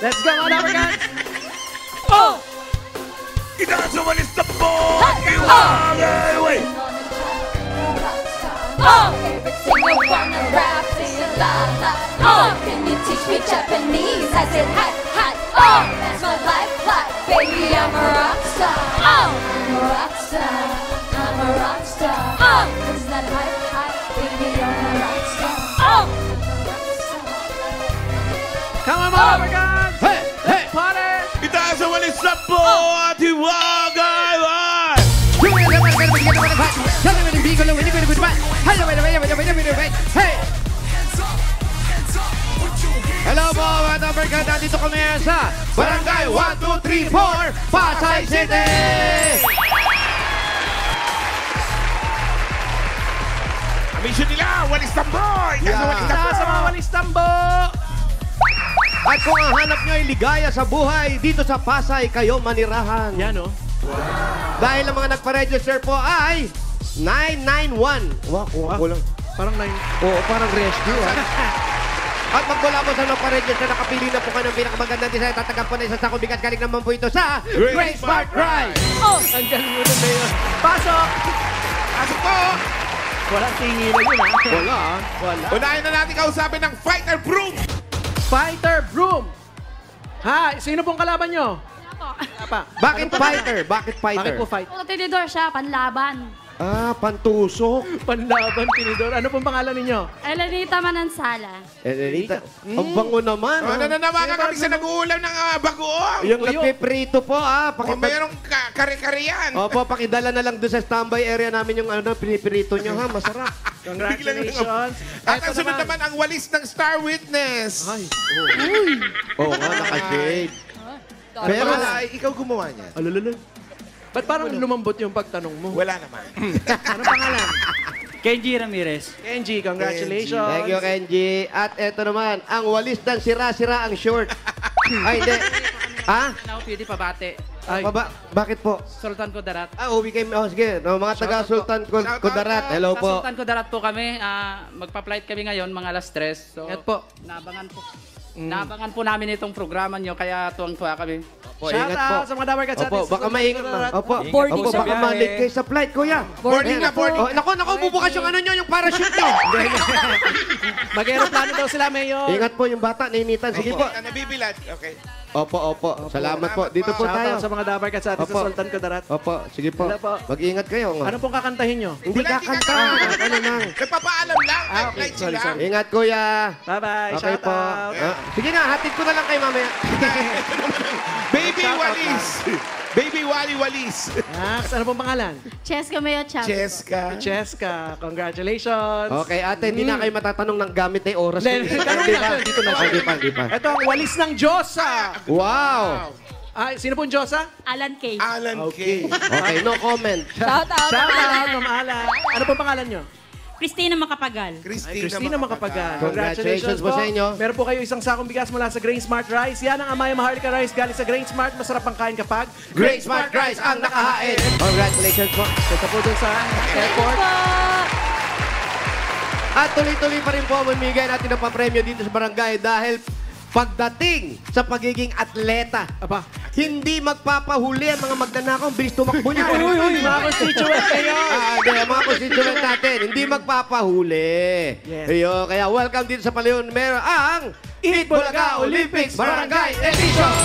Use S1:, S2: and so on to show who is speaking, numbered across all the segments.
S1: Let's go, mga Dabarkats!
S2: Oh!
S3: Itaas naman is the ball!
S2: Oh! Every single one of rap, sing a la la. Oh! Can you teach me Japanese? I said hi, hi. Oh! That's my life, baby, I'm a rock star. Oh! I'm a rock star. I'm a rock star. Oh! Is that hi, hi, baby, I'm a rock star. Oh!
S1: Come on, mga Dabarkats!
S4: Hey! Hey!
S1: Party!
S3: Itaas naman is the ball! Tiwagay!
S4: Hello po mga Dabarkats, dito kami sa Barangay 1234, Pasay City!
S3: Ang mission nila, walis tambo!
S1: Itaas sa mga walis tambo!
S4: At kung ang hanap nyo ay ligaya sa buhay, dito sa Pasay kayo manirahan.
S1: Yan, oh.
S4: Dahil ang mga nagpa-register po ay 991. Wow, kulang.
S1: Parang
S4: Oo, parang rescue, ha? At magmula po sa nagpa-register, nakapili na po kayo ng pinakamagandang design. Tatagap po na isang sakong bigas. Galing naman po ito sa Great Smart Rice.
S2: Oh!
S1: Ang galing mo na yun. Pasok!
S3: Pasok po!
S1: Walang tingilan yun, ha?
S4: Wala, ha?
S1: Wala.
S3: Unahin na natin kausapin ng Fighter Broom!
S1: Fighter Broom! Ha? Sino pong kalaban nyo? Apa?
S4: Bakit fighter? Bakit fighter?
S1: Bakit po fight?
S2: Kung tinidor siya, panlaban.
S4: Ah, pantusok.
S1: Panlaban, tinidor. Ano pong pangalan ninyo?
S2: Elenita Manansala.
S4: Elita. Ang bango naman.
S3: Ano na naman kami sa nag-uulam ng bagoong?
S4: Yung nagpiprito po, ah.
S3: Kung mayroong kare-kare yan.
S4: Opo, pakidala na lang doon sa standby area namin yung pinipirito nyo, ha? Masarap.
S1: Congratulations.
S3: At ang sunod naman ang walis ng Star Witness.
S1: Ay,
S4: Oo nga, naka-shade.
S3: Pero ikaw gumawa niya.
S1: alululu. Ba't parang lumambot yung pagtanong mo?
S3: Wala naman.
S1: Ano pangalan?
S5: Kenji Ramirez.
S1: Kenji, congratulations.
S4: Thank you, Kenji. At eto naman, ang walis ng sira-sira ang short. Ay, hindi. Ha?
S5: Now, pwede pabate.
S1: Ay,
S4: Bakit po?
S5: Sultan Kudarat.
S4: Ah, uwi kayo. Oh, sige. No, mga taga Sultan Kudarat. Hello
S5: Sa
S4: po.
S5: Sultan Kudarat po kami. Magpa-flight kami ngayon, mga alas 3. So,
S1: Ingat po.
S5: Nabangan po. Nabangan po namin itong programa nyo, kaya tuwang-tuwa kami.
S4: Opo,
S1: shout
S4: ingat po.
S1: out sa mga Dabarkats
S4: Opo, baka maingat. Opo,
S2: Boarding
S4: opo,
S2: sa
S4: baka ma-late kayo sa flight, kuya.
S3: Boarding na, boarding.
S4: Oh, naku, bubukas yung ano nyo, yung parachute nyo.
S1: Mag-aeroplano daw sila, Mayor.
S4: Ingat po yung bata, nainitan. Sige po.
S3: Nabibilad. Okay.
S4: Opo. Salamat po. Dito po
S1: Shout
S4: tayo.
S1: out sa mga Dabarkats sa
S4: Opo.
S1: Sultan Kudarat.
S4: Opo, sige po.
S1: Wala po.
S4: Mag-ingat kayo.
S1: Ano pong kakantahin nyo?
S4: Hindi
S3: Wala,
S4: kakanta.
S3: hindi
S4: Ano lang.
S3: Nagpapaalam lang.
S1: Ah, okay.
S3: Flight
S1: Sorry,
S3: sila.
S1: sorry.
S4: Ingat, kuya.
S1: Bye-bye.
S4: Okay
S1: Shout
S4: po.
S1: out.
S4: Sige na, hatid ko na lang kay mamaya.
S3: Baby
S1: Shout out
S3: Walis. Baby Wally Walis.
S1: Max, ano pong pangalan?
S2: Cheska Mayo Chap.
S3: Cheska.
S1: Cheska. Congratulations.
S4: Okay, ate, hindi na kayo matatanong ng gamit na oras.
S1: Hindi, tanong
S4: Hindi
S1: na.
S4: pa.
S1: Dito na siya.
S4: Hindi pa.
S1: Ito ang walis ng Diyosa.
S4: Wow.
S1: Ay, sino pong Diyosa?
S2: Alan K.
S3: Alan
S1: Okay.
S3: K.
S4: Okay, no comment.
S2: Shout out.
S1: Shout out, Ma'am Ala. Ano pong pangalan nyo?
S2: Christina Makapagal.
S1: Ay, Christina Makapagal.
S4: Congratulations po sa inyo.
S1: Meron po kayo isang sakong bigas mula sa Grain Smart Rice. Yan ang Amaya Maharlika Rice galing sa Grain Smart. Masarap ang kain kapag
S4: Great Smart Rice ang nakahain. Congratulations po.
S1: Punta po dun sa airport.
S4: At tuloy-tuloy pa rin po mamigay natin ng papremyo dito sa barangay dahil pagdating sa pagiging atleta,
S1: Aba.
S4: hindi magpapahuli ang mga magnanakaw. Bilis tumakbo niya.
S1: Uy, mga constituent kayo.
S4: Mga constituent natin, hindi magpapahuli.
S1: Yes.
S4: Ayun, kaya welcome dito sa Palayon. Meron ang Eat Bulaga Olympics Barangay Edition!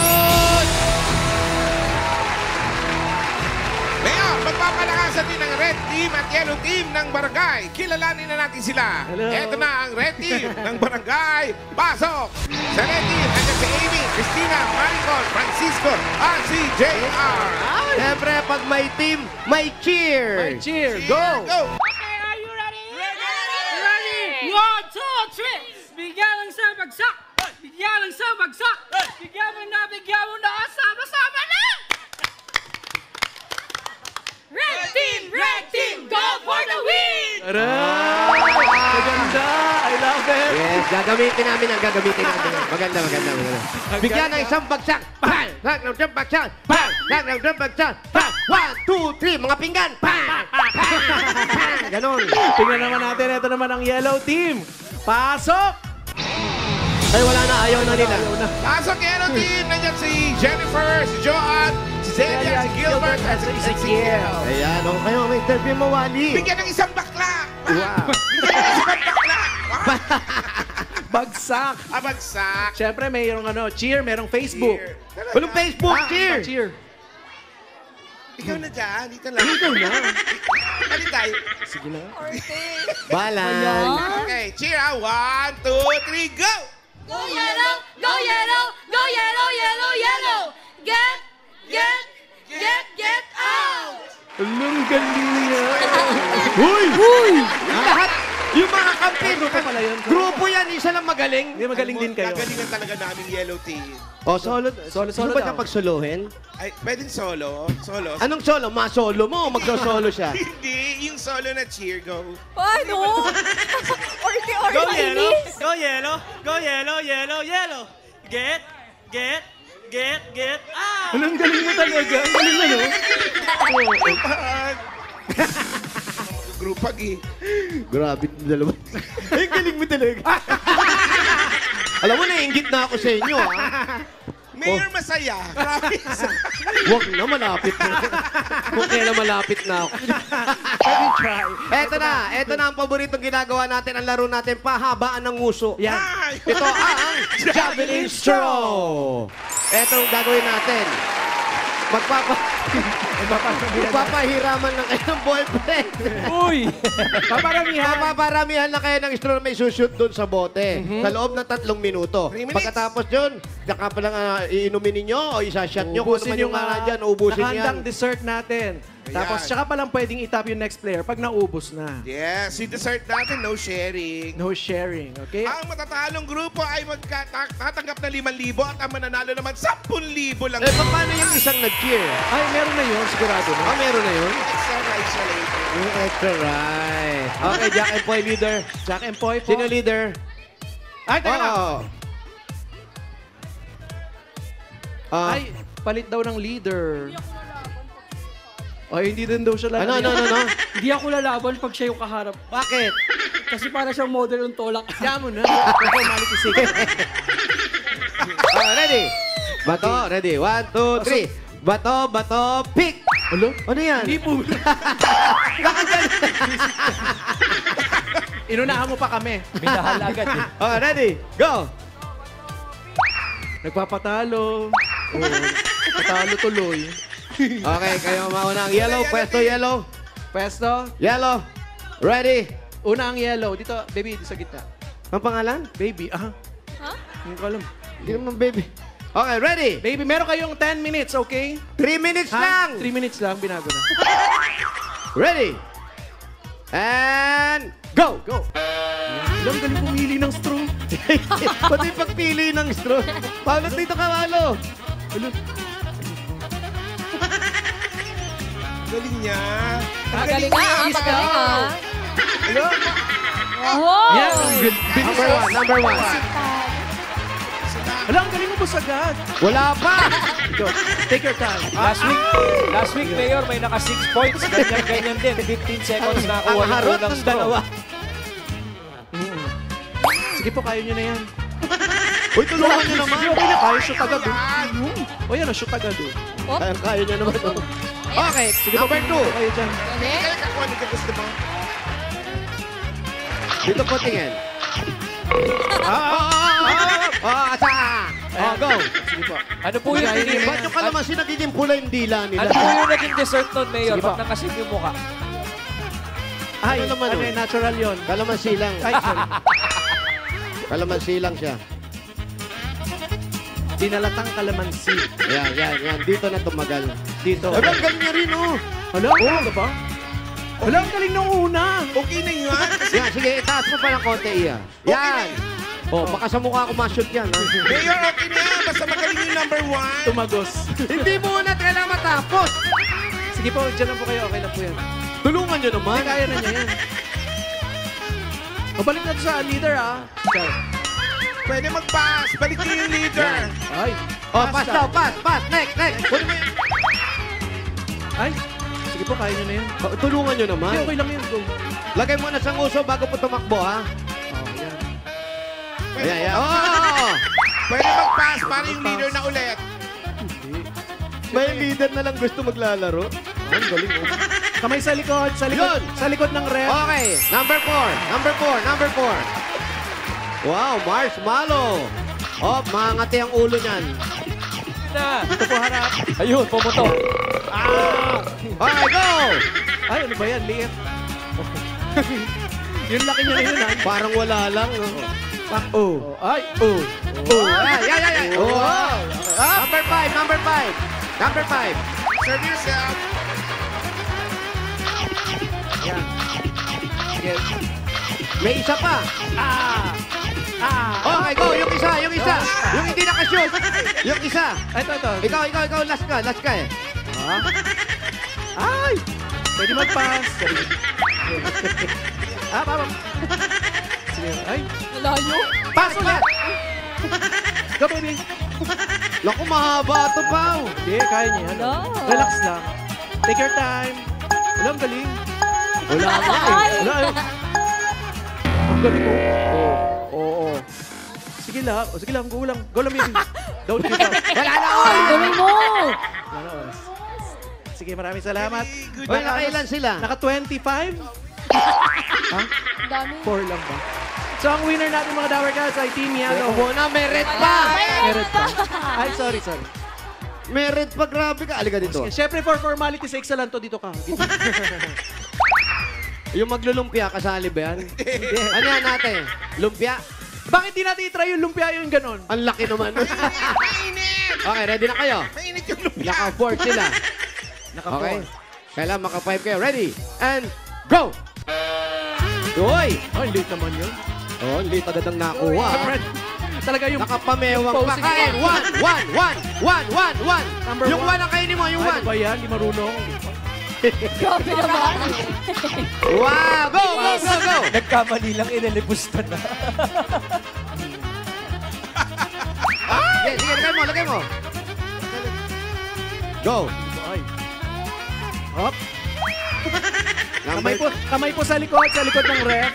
S3: Ngayon, magpapalakasan din ang Red Team at Yellow Team ng Barangay. Kilalanin na natin sila.
S1: Hello.
S3: Ito na ang Red Team ng Barangay. Pasok! Sa Red Team, nandiyan si Amy, Christina, Maricol, Francisco, at si JR.
S4: Siyempre, pag may team, may cheer!
S1: Cheer, go!
S3: Go!
S5: Okay, are you ready? Ready! 1, 2, 3! Bigyan ng sa bagsak! Bigyan ng sa bagsak! Bigyan mo na, sama-sama na! Red Team, go for the win!
S1: Aray! Maganda! I love it!
S4: Yes, gagamitin namin ang gagamitin namin. Maganda. Bigyan ng isang bagsak. Bang! Ng isang bagsak. Bang! Ng isang bagsak. Bang! 1, 2, 3, mga pinggan. Bang! Bang! Ganon.
S1: Tingnan naman natin, ito naman ang Yellow Team. Pasok!
S4: Ay, wala na. Ayaw na nila.
S3: Pasok yellow team. Nandiyan si Jennifer, si Joanne, si Celia, si Gilbert, at si Ezekiel.
S4: Ayan, o kayo, may interview mo, Wally.
S3: Bigyan ng isang bakla.
S4: Wow.
S3: Bigyan ng isang bakla.
S1: Bagsak.
S3: Abagsak.
S1: Siyempre, mayroong cheer, merong Facebook.
S3: Talaga.
S4: Walang Facebook, cheer.
S1: Cheer.
S3: Ikaw na dyan. Dito lang.
S1: Ikaw na.
S3: Balik tayo.
S1: Sige na.
S4: Balan.
S3: Okay, cheer ah. 1, 2, 3, go!
S2: Go yellow, go yellow, go yellow, yellow, yellow. Get out.
S1: Anong galing niya.
S4: Uy! Lahat, yung mga kampi,
S1: Grupo pala yun.
S4: grupo yan, isa lang magaling.
S1: Hindi, magaling din kayo.
S3: Gagalingan talaga namin yellow team.
S4: O, solo.
S1: Solo
S4: ba
S1: daw.
S4: siyang pagsolohin?
S3: Ay, pwedeng solo. Solo.
S4: Anong solo? Ma-solo mo o magsosolo siya?
S3: Hindi, yung solo na cheer, go.
S2: Paano?
S5: Go yellow, go yellow, go yellow, yellow, yellow. Get out.
S1: Anong galing mo talaga? Ang galing mo, no?
S3: Group pag eh.
S4: Grabe yung dalawa. Ay, galing mo talaga. Alam mo, naiingit na ako sa inyo, ha?
S3: Mayor masaya. Promise.
S4: Huwag na, malapit na. Kung kailan malapit na ako.
S1: Let me try.
S4: Eto na ang paboritong ginagawa natin, ang laro natin, pahabaan ng nguso.
S1: Yan.
S3: Ay!
S4: Ito ang javelin straw. Eto ang gagawin natin. Magpapahiraman lang kayo ng ballpen.
S1: Uy! Paparamihan.
S4: Paparamihan lang kayo ng straw na may sushoot doon sa bote. Sa loob ng 3 minuto.
S3: 3 minutes.
S4: Pagkatapos yun, saka pa lang iinumin ninyo o isa-shot nyo kung ano man yung dyan, ubusin yan.
S1: nakahandang dessert natin. Tapos, tsaka pa lang pwedeng itap yung next player pag naubos na.
S3: Yes, yung dessert natin, no sharing.
S1: No sharing, okay?
S3: Ang matatalong grupo ay tatanggap na 5,000 at ang mananalo naman 10,000 lang.
S4: Eh, paano yung isang nag-cheer?
S1: Ay, meron na yun, sigurado na.
S4: Ah, meron na yun?
S3: Extra rice siya later.
S4: Yung extra right. Okay, Jack and Poy leader.
S1: Jack and Poy po.
S4: Sino leader?
S1: Ay, teka lang.
S4: Ay,
S1: Ay, palit daw ng leader. Ay, hindi din daw siya lalaban.
S4: ano?
S5: Hindi ako lalaban pag siya yung kaharap.
S4: Bakit?
S5: Kasi para siyang model ng tolak.
S1: Kaya mo na. Ako, malitisik.
S4: Ready? Bato, ready. 1, 2, 3. Bato, pick!
S1: Ano?
S4: Ano yan?
S1: Hindi po. Inunahan mo pa kami.
S5: Binahal agad eh.
S4: Oh, ready? Go!
S1: Nagpapatalo. Oh, patalo tuloy.
S4: Okay, kayo mauna ang yellow. Pwesto yellow.
S1: Pwesto.
S4: Yellow. Ready?
S1: Una ang yellow. Dito, baby, dito sa gitna.
S4: Ang pangalan?
S1: Baby,
S2: Huh?
S1: Hindi ko alam.
S4: Hindi naman baby. Okay, ready?
S1: Baby, meron kayong 10 minutes, okay?
S4: 3 minutes lang!
S1: 3 minutes lang, binago na.
S4: Ready? And go!
S1: Go! Alam, galing pumili ng straw.
S4: Pati pagpili ng straw. Paolo, dito ka, Paolo.
S3: Galing niya.
S2: Magaling nga, magaling nga.
S1: Hello?
S2: Wow!
S1: Yan, ang bilis.
S4: Number one.
S1: Alam, galing mo bus agad.
S4: Wala pa!
S1: Go. Take your time.
S6: Last week, Mayor, may naka 6 points. Ganyan din. 15 seconds na
S4: Ang
S6: kuha yung
S4: harot
S6: unang
S4: ng
S6: straw.
S4: dalawa.
S1: Sige po, kaya nyo na yan.
S4: Uy, tulungan nyo naman.
S1: Okay na, kaya shoot agad. O yan, shoot agad.
S4: Kaya nyo naman. Okay,
S1: Sige po,
S4: number 2.
S1: Kayo dyan.
S3: Kaya kakuha niyo gusto mo.
S4: Dito po tingin. Asa! Go!
S1: Sige po.
S6: Ano po yung naging...
S4: Ba't yung kalamansi nagiging pula yung dila nila?
S6: Ano po yung naging dessert nun, Mayor?
S1: Sige po.
S6: Ba't nakasin yung mukha?
S1: Ay,
S4: Ano naman
S1: ano
S4: yun?
S1: yun, natural yun.
S4: Kalamansi lang.
S1: Ay, sorry.
S4: Kalamansi lang siya.
S1: Dinalatang kalamansi.
S4: Yan. Dito na tumagal.
S1: Dito.
S4: Ay, ang galing niya rin, oh.
S1: Hala, ano ba? Hala, ang galing nung una.
S3: Okay na yun.
S4: Yan, sige, itaas mo pa ng konti, Iya. Yan. Oh, baka sa mukha ko ma-shoot yan. Ha?
S3: Mayor, okay na. Basta magaling yung number 1.
S1: Tumagos.
S4: Hindi mo na kailangan matapos.
S1: Sige po, dyan lang po kayo. Okay lang po yan.
S4: Tulungan nyo naman.
S1: Ay, kaya na niya yan. O, balik na to sa leader, ah. Ciao.
S3: Pwede mag-pass. Balik niyo yung leader.
S1: Ay.
S4: Oh, pass daw, pass. Next. Kunin mo yan.
S1: Ay. Sige po, kaya nyo na yan.
S4: Tulungan nyo naman.
S1: Hindi, okay lang yun. Go.
S4: Lagay mo na sa nguso bago po tumakbo, ha?
S1: Oh, yan.
S4: Ayan. Oh!
S3: Pwede mag-pass para yung leader na ulit.
S4: May leader na lang gusto maglalaro. Ang galing mo.
S1: Kamay sa likod,
S4: Yun.
S1: sa likod ng ref.
S4: Okay, number 4. Wow, marshmallow. Oh, mangati ang ulo niyan.
S6: Na.
S1: Ito po harap.
S6: Ayun, pumutok.
S4: Okay, go!
S1: Ay, ano ba yan? Liit. Yung laki niya na yun, ah.
S4: Parang wala lang. No?
S1: Oh. Ay, oh.
S4: Oh, ay. Oh. Number 5.
S3: Serve yourself.
S1: Yan. Sige.
S4: May isa pa. Okay, go. Yung isa. Yung hindi nakashoot. Yung isa.
S1: Ito.
S4: Ikaw. Last ka eh.
S1: Ay! Pwede mag-pass. Papa. Sige. Ay.
S2: Malayo.
S1: Pass ulit. Go, baby.
S4: Naku, mahaba ito, Pao.
S1: Hindi, kaya niya. Ano?
S2: No.
S1: Relax lang. Take your time. Wala, ang galing.
S4: Wala ka eh.
S2: Ay.
S1: Wala, eh. Ang galing mo. Oo. Sige lang. Go lang, baby. Don't give up.
S4: Wala na
S2: Ay, galing mo.
S1: Wala na oras. Sige, maraming salamat.
S4: Hoy, nakailan sila?
S1: Naka 25? Ha?
S2: Dami.
S1: 4 lang ba? So, ang winner natin mga Dower Cats ay Team Yellow.
S4: Muna, may red pa.
S1: Meron pa. Ay, sorry.
S4: May red pa, grabe ka. Alika dito.
S1: Siyempre, for formality sake sa lang to, dito ka. Dito.
S4: Yung maglulumpia, kasali ba yan? Ano yan natin? Lumpia?
S1: Bakit di natin i-try yung lumpia yung ganon?
S4: Ang laki naman.
S3: Mainit!
S4: Okay, ready na kayo?
S3: Mainit yung lumpia.
S4: Naka-4 sila. Okay? Kailangan maka-5 kayo. Ready? And go! Uy!
S1: Ay, late naman yun.
S4: Oh, late agad ang nakuha.
S1: Talaga yung...
S4: Nakapamewang pa.
S1: Posing
S4: Kain!
S1: mo.
S4: 1!
S1: Number
S4: Yung 1
S1: one.
S4: ang kainin mo, yung
S1: Ano
S4: 1.
S1: ba yan? Di marunong.
S2: Grabe naman.
S4: Wow! Go!
S6: Nagkamali lang, inalibusta na.
S4: Sige, lagay mo. Go!
S1: Ay. Hop.
S4: Number
S1: Kamay po sa likod ng ref.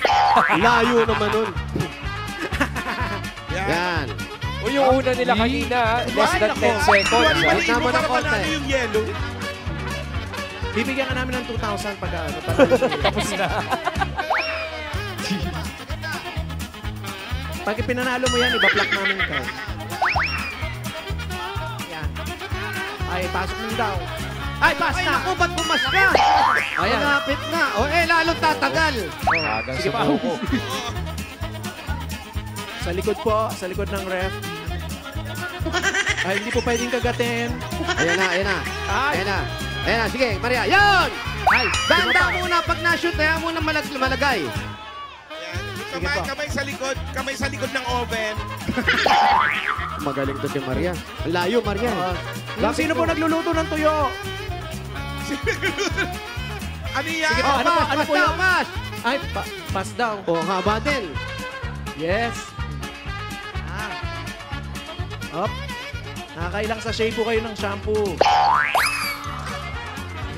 S4: Layo naman nun.
S3: Yan.
S4: Yan.
S6: O yung una nila kanina, less than 10 seconds.
S4: Wait
S3: Maliit
S4: naman
S3: mo
S4: ang
S3: para
S4: konti.
S3: panalo yung yellow.
S1: Bibigyan ka namin ng 2,000 pag ano.
S6: Tapos na.
S1: Pag pinanalo mo yan, iba-block namin ka. Yan. Ay, pasok mo daw. Ay, pass
S4: Ay,
S1: na!
S4: naku, ba't pumas ka?
S1: Ayan.
S4: Malapit na. O, lalong tatagal.
S6: Agang
S1: Sige
S6: sa
S1: pa.
S6: buko.
S1: Sa likod po, sa likod ng ref. Ay, hindi po pwedeng kagatin.
S4: Ayan na.
S1: Ay.
S4: Ayan na, sige, Maria. Yan!
S1: Ay,
S4: Danda muna pag na-shoot, kaya muna malagay.
S3: Yan.
S1: Sige po.
S3: Kamay sa likod ng oven.
S4: Magaling to si Maria. Ang layo, Maria.
S1: Sino po nagluluto ng tuyo?
S3: Ano yan?
S1: Sige po.
S4: Oh,
S1: Ano po,
S4: pass,
S1: ano
S4: pass
S1: po
S4: daw,
S1: yung-
S4: pass.
S1: Ay, pass daw.
S4: Oh, haba din.
S1: Yes. Up. Nakakailang sachet po kayo ng shampoo.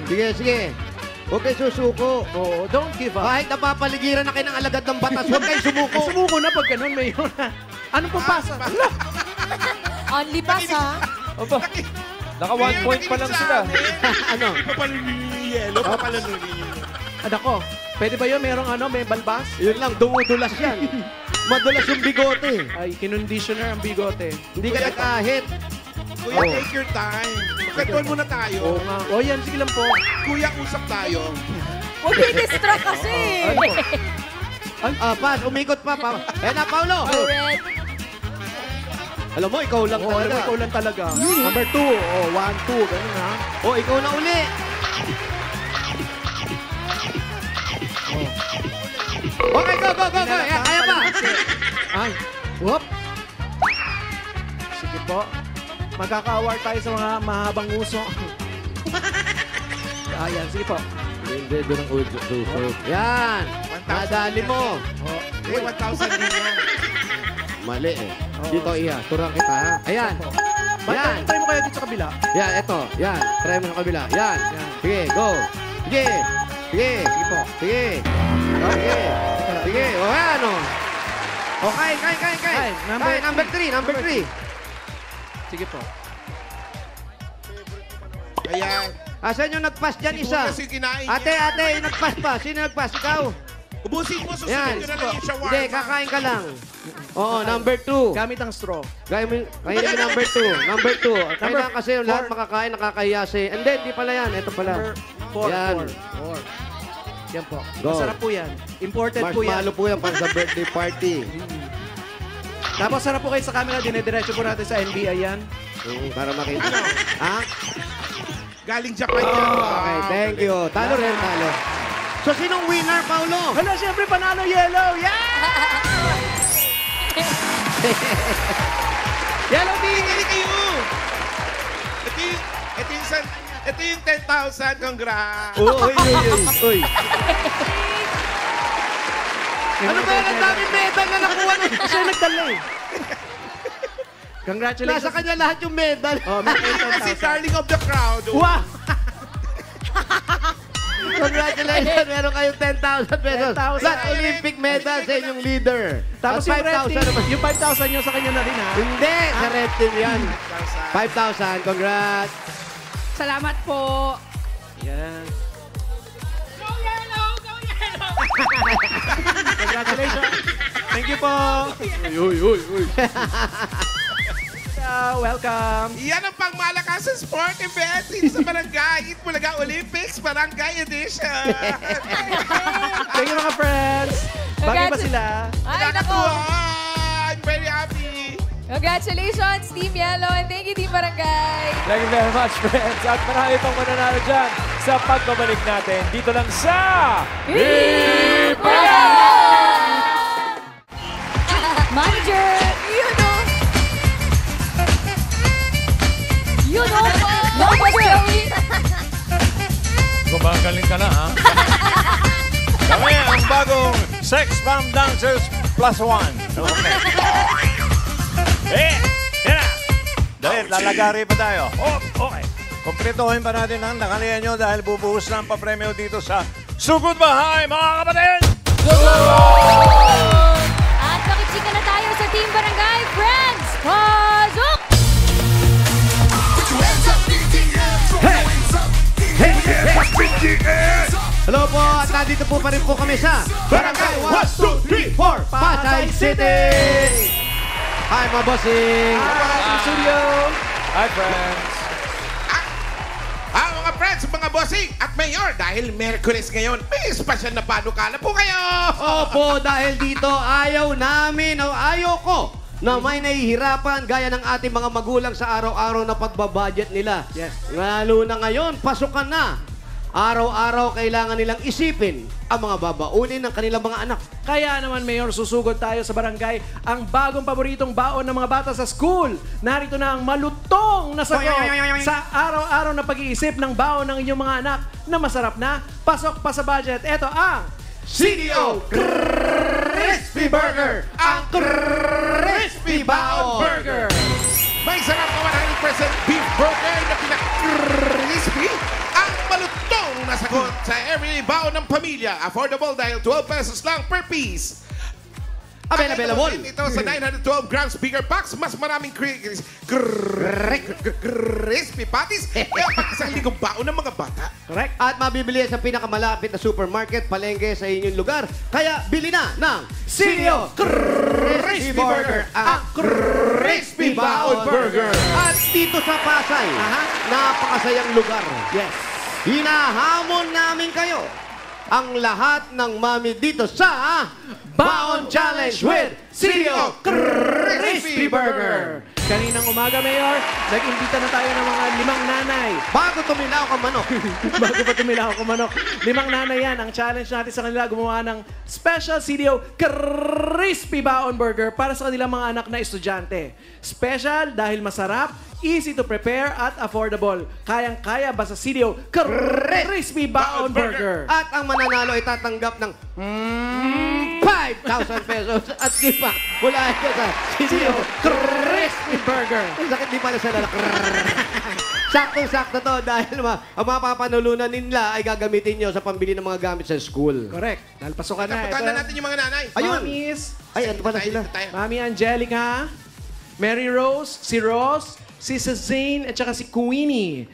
S4: Sige. Huwag kayo susuko.
S1: Oo, don't give up.
S4: Kahit napapaligiran na kayo ng alagad ng batas, huwag kayo sumuko.
S1: Sumuko na pag ganun, Mayor. Anong pupasa?
S2: Only pass, ha?
S6: Aba, naka 1 point pa lang sila.
S4: Ano?
S3: Papalunin yung yellow. Papalunin yung
S1: Anak ko, pwede ba yun? Merong may balbas?
S4: Yun lang, dumudulas yan. Madulas yung bigote.
S1: Ay, kinonditioner ang bigote.
S4: Hindi ka nag-ahit.
S3: Kuya, take your time. Magkantuan muna tayo.
S1: Oo nga. O yan, sige lang po.
S3: Kuya, usap tayo.
S2: Huwag i-distract kasi.
S1: Ano po?
S4: Pass, umikot pa. Ayan na, Paulo.
S2: Red.
S4: Alam mo, ikaw lang
S1: Oo, alam mo,
S4: talaga.
S1: ikaw lang talaga. Number 2. Oh, 1, 2. Ganun ha.
S4: Oh, ikaw na uli. Okay, go. Ayan, kaya pa.
S1: Ay, whoop. Sige po. Magkaka-award tayo sa mga mahabang uso. Ayan, sige po.
S4: Hindi, doon ang uso. Yan. Nadali mo.
S1: Oh,
S3: Eh, 1,000 din yan.
S4: Mali eh. Dito, iya. Turuan kita, ha? Ayan. Yan.
S1: Try mo kaya dito sa kabila.
S4: Yan, eto. Yan. Try mo ng kabila. Yan. Sige, go. Sige.
S1: Sige po.
S4: Sige. Sige. O, yan, o. O, kain.
S1: Ay,
S4: Kain, number 3.
S1: Sige po.
S3: Ayan.
S4: Asan yung nag-pass dyan, isa?
S3: Sibuyas yung kinain
S4: Ate,
S3: niya.
S4: ate, yung nag-pass pa. Sino nag-pass? Ikaw?
S3: Ubusin mo, susunod
S4: Yan.
S3: ko na lang yung shawarma.
S4: Hindi, kakain ka lang. Oo, number 2.
S1: Gamit ang straw.
S4: Kain yung number 2. Number 2. Kailangan kasi yung lahat makakain, nakakahiya si... Hindi pala yan. Ito pala.
S1: Number 4.
S4: Yan.
S1: 4. Yan po.
S4: Go.
S1: Masarap po yan. Imported po yan.
S4: Marshmallow po yan para sa birthday party.
S1: Tapos sarap po kayo sa camera. Dinediretso po natin sa NBI yan.
S4: Para makita. Ha?
S3: Galing Japan yan.
S4: Okay, thank you. Talo rin, talo. So, sinong winner, Paulo?
S1: Hala, siyempre panalo yellow. Yeah!
S3: Yellow Bigili kayo! Ito yung 10,000. Congrats!
S4: Uy. Ano ba yan? Ang daming medal na nakuha nun.
S1: Siya nagdala eh. Congratulations.
S4: Nasa kanya lahat yung medal.
S1: Oh, may
S3: Si
S1: 10,000.
S3: darling of the crowd.
S1: Wow!
S4: Congratulations, meron kayong 10,000 pesos.
S1: 10,000.
S4: Plus Olympic medal sa inyong leader.
S1: Tapos
S4: At
S1: yung red
S4: 5,000
S1: team,
S4: naman.
S1: yung 5,000 nyo sa kanya na rin ha.
S4: Hindi, sa red team yan. 5,000, congrats.
S5: Salamat po.
S1: Yan.
S5: Go yellow! Go yellow!
S1: Congratulations. Thank you po. Uy. Welcome.
S3: Yan ang pangmalakasan sport event dito sa Barangay Itbulaga Olympics Barangay Edition.
S1: Thank you mga friends. Bagay ba sila?
S2: Ay, nako.
S3: Nakakatuwa. I'm very happy.
S2: Congratulations, Team Yellow, and thank you, Team Barangay.
S6: Thank you very much, friends. At marami pang mananalo dyan sa pagbabalik natin dito lang sa...
S2: Manager, you know, Boss Joey.
S7: Gumagaling ka na, ha? Kami ang bagong Sex Bomb Dancers Plus One. Okay. Yan na. Dahil lalagari pa tayo. Oh, okay. Kompletohin pa natin ang nakalian nyo dahil bubuhos na ang papremyo dito sa Sugod Bahay, mga kapatid!
S2: At makichika na tayo sa Team Barangay Friends. Pasok!
S4: Hello po, at nandito po pa rin po kami sa Barangay 1, 2, 3, 4, Pasay City! Hi, mga bossing!
S1: Studio.
S6: Hi, friends.
S3: Mga friends, mga bossing at mayor, dahil Merkulis ngayon, may espesyal na panukala po kayo.
S4: Opo, dahil dito ayaw namin o ayaw ko na may nahihirapan gaya ng ating mga magulang sa araw-araw na pagbabudget nila.
S1: Yes.
S4: Lalo na ngayon, pasukan na. Araw-araw kailangan nilang isipin ang mga babaunin ng kanilang mga anak.
S1: Kaya naman, Mayor, susugod tayo sa barangay ang bagong paboritong baon ng mga bata sa school. Narito na ang malutong na sagot sa araw-araw na pag-iisip ng baon ng inyong mga anak na masarap na, pasok pa sa budget. Ito ang
S4: CDO Crispy Burger! Ang Crispy Baon Burger!
S3: May sarap na 100% beef burger na pinaka-crispy. Ang malutong na sagot sa every baon ng pamilya. Affordable dahil 12 pesos lang per piece.
S4: Available!
S3: Ito sa 912 grams bigger box. Mas maraming crispy patties. Kaya pang isang ligong baon ng mga bata.
S1: correct.
S4: At mabibili sa pinakamalapit na supermarket, palengke sa inyong lugar. Kaya bili na ng CDO Crispy Burger, ang Crispy Baon Burger. At dito sa Pasay, napakasayang lugar.
S1: Yes.
S4: Hinahamon namin kayo ang lahat ng mami dito sa Baon Challenge with CDO Crispy Burger.
S1: Kaninang umaga, Mayor, nag-imbita na tayo ng mga 5 nanay.
S4: Bago tumilaw ka manok.
S1: Bago pa tumilaw ko manok. 5 nanay yan. Ang challenge natin sa kanila, gumawa ng special CDO Crispy Baon Burger para sa kanilang mga anak na estudyante. Special dahil masarap, easy to prepare at affordable. Kayang-kaya ba sa CDO Crispy Baon Burger?
S4: At ang mananalo ay tatanggap ng 5,000 pesos at gift mula ito sa CDO
S1: Crispy Burger.
S4: Ang sakit di pala sa lalak. Sakto-sakto to dahil ang mapapanulunan nila ay gagamitin nyo sa pambili ng mga gamit sa school.
S1: Correct. Dahil pasukan na.
S3: Taputan na natin yung mga nanay.
S4: Ayun.
S1: Mamis,
S4: Ay, ano pala sila?
S3: Tayo.
S1: Mami Angelica, Mary Rose, si Ross, si Zane at saka si Queenie.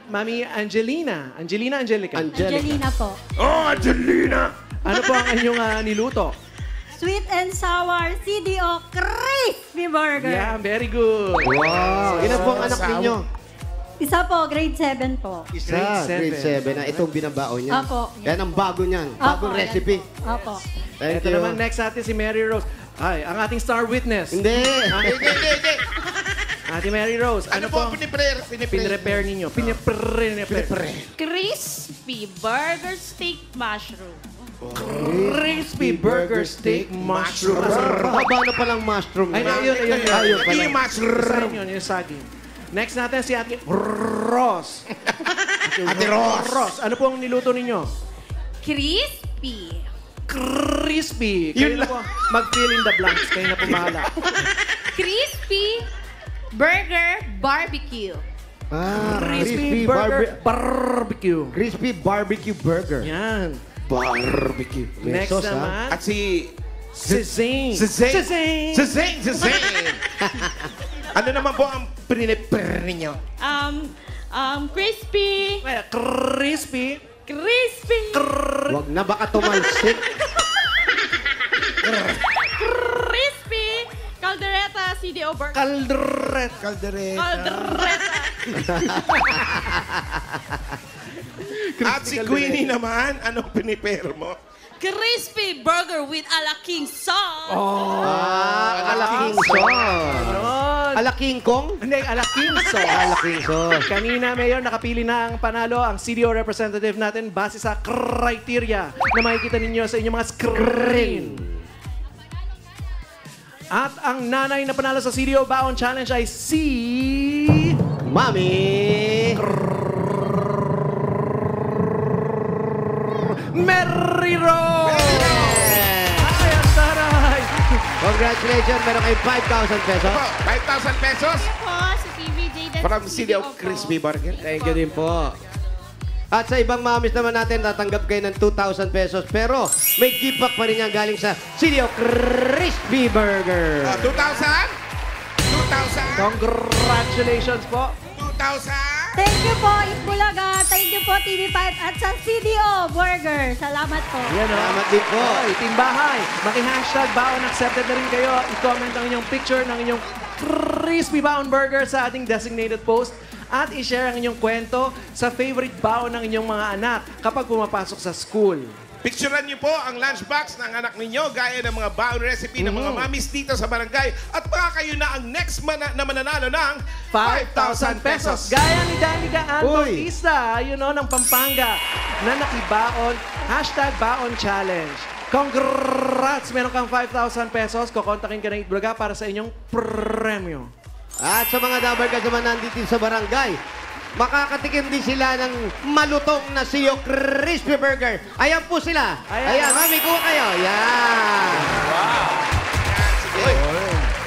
S1: Mami Angelina. Angelica.
S2: Angelina po.
S3: Oh, Angelina!
S1: Ano po ang inyong niluto?
S2: Sweet and sour CDO crispy burger.
S1: Yeah, very good.
S4: Wow. Ilan po ang anak ninyo?
S2: Isa po, grade 7 po.
S4: Isa,
S1: Grade
S4: grade 7. Itong binabaon niya.
S2: Apo.
S4: Yan ang bago niyan. Bagong
S2: Apo, yan.
S4: recipe.
S2: Opo.
S4: Thank
S1: Ito
S4: you.
S1: naman, next natin si Mary Rose. Ay, ang ating star witness.
S4: Hindi.
S3: Hindi.
S1: Ate Mary Rose,
S3: Ano po ang
S1: pinrepair ninyo? Pinrepair.
S5: Crispy burger steak mushroom.
S1: Crispy burger steak mushroom.
S4: Mahaba na palang mushroom.
S1: Ay,
S4: niya.
S1: ayun.
S4: Ayun pala.
S3: Yung mushroom.
S1: Isa yun, yung saging. Next natin si Ate Ross.
S3: Ate Ross.
S1: Ano po ang niluto ninyo?
S5: Crispy.
S1: Crispy. Kayo na po, mag-fill in the blanks. Kayo na po bahala.
S5: Crispy burger barbecue.
S1: Crispy burger barbecue.
S4: Crispy barbecue burger.
S1: Yan.
S3: Barbecue.
S4: May
S1: Next
S4: sauce, ha?
S1: naman,
S3: At si
S1: si Zane.
S3: Si Zane. Ano naman po ang pinrepair ninyo?
S5: Crispy.
S1: Crispy.
S5: Crispy.
S4: Wag na, baka tumalsik.
S5: Crispy. Caldereta CDO burger.
S1: Caldereta.
S5: Caldereta.
S3: At si Queenie naman, anong pinipero mo?
S5: Crispy burger with ala king sauce.
S4: Alaking sauce.
S1: Ganon.
S4: Alaking kong?
S1: Hindi, alaking sauce.
S4: Alaking sauce.
S1: Kanina, Mayor, nakapili na ang panalo ang CDO representative natin base sa criteria na makikita ninyo sa inyong mga screen. At ang nanay na panalo sa CDO Baon Challenge ay si...
S4: Mami!
S1: Mary Rose! Ay, ang taray!
S4: Congratulations, meron kayo 5,000 pesos.
S3: Po, 5,000 pesos
S5: Po, sa TVJ. That's
S3: from CDO Crispy Burger.
S4: Thank you din po. At sa ibang mamis naman natin, tatanggap kayo ng 2,000 pesos. Pero may gift back pa rin yan galing sa CDO Crispy Burger.
S3: 2,000? 2,000?
S1: Congratulations po!
S3: 2,000?
S2: Thank you po, Itbulaga. Thank you po, TV5 at sa CDO Burger. Salamat po.
S1: Yan o.
S4: Salamat din po.
S1: Oy, Team Bahay, maki-hashtag Baon accepted na rin kayo. I-comment ang inyong picture ng inyong crispy Baon Burger sa ating designated post at i-share ang inyong kwento sa favorite baon ng inyong mga anak kapag pumapasok sa school.
S3: Picturean niyo po ang lunchbox ng anak ninyo gaya ng mga baon recipe ng mga mamis dito sa barangay at baka kayo na ang next na mananalo ng 5,000 pesos.
S1: Gaya ni Danica Ann
S4: Uy.
S1: Bautista, ng Pampanga, na nakibaon, hashtag Baon Challenge. Congrats! Meron kang 5,000 pesos. Kukontakin ka ng Itbulaga para sa inyong premyo.
S4: At sa mga dabarkas naman nandito sa barangay, makakatikim din sila ng malutong na CDO Crispy Burger. Ayan po sila.
S1: Ayan.
S4: Ayan, mami, kuha kayo. Yan.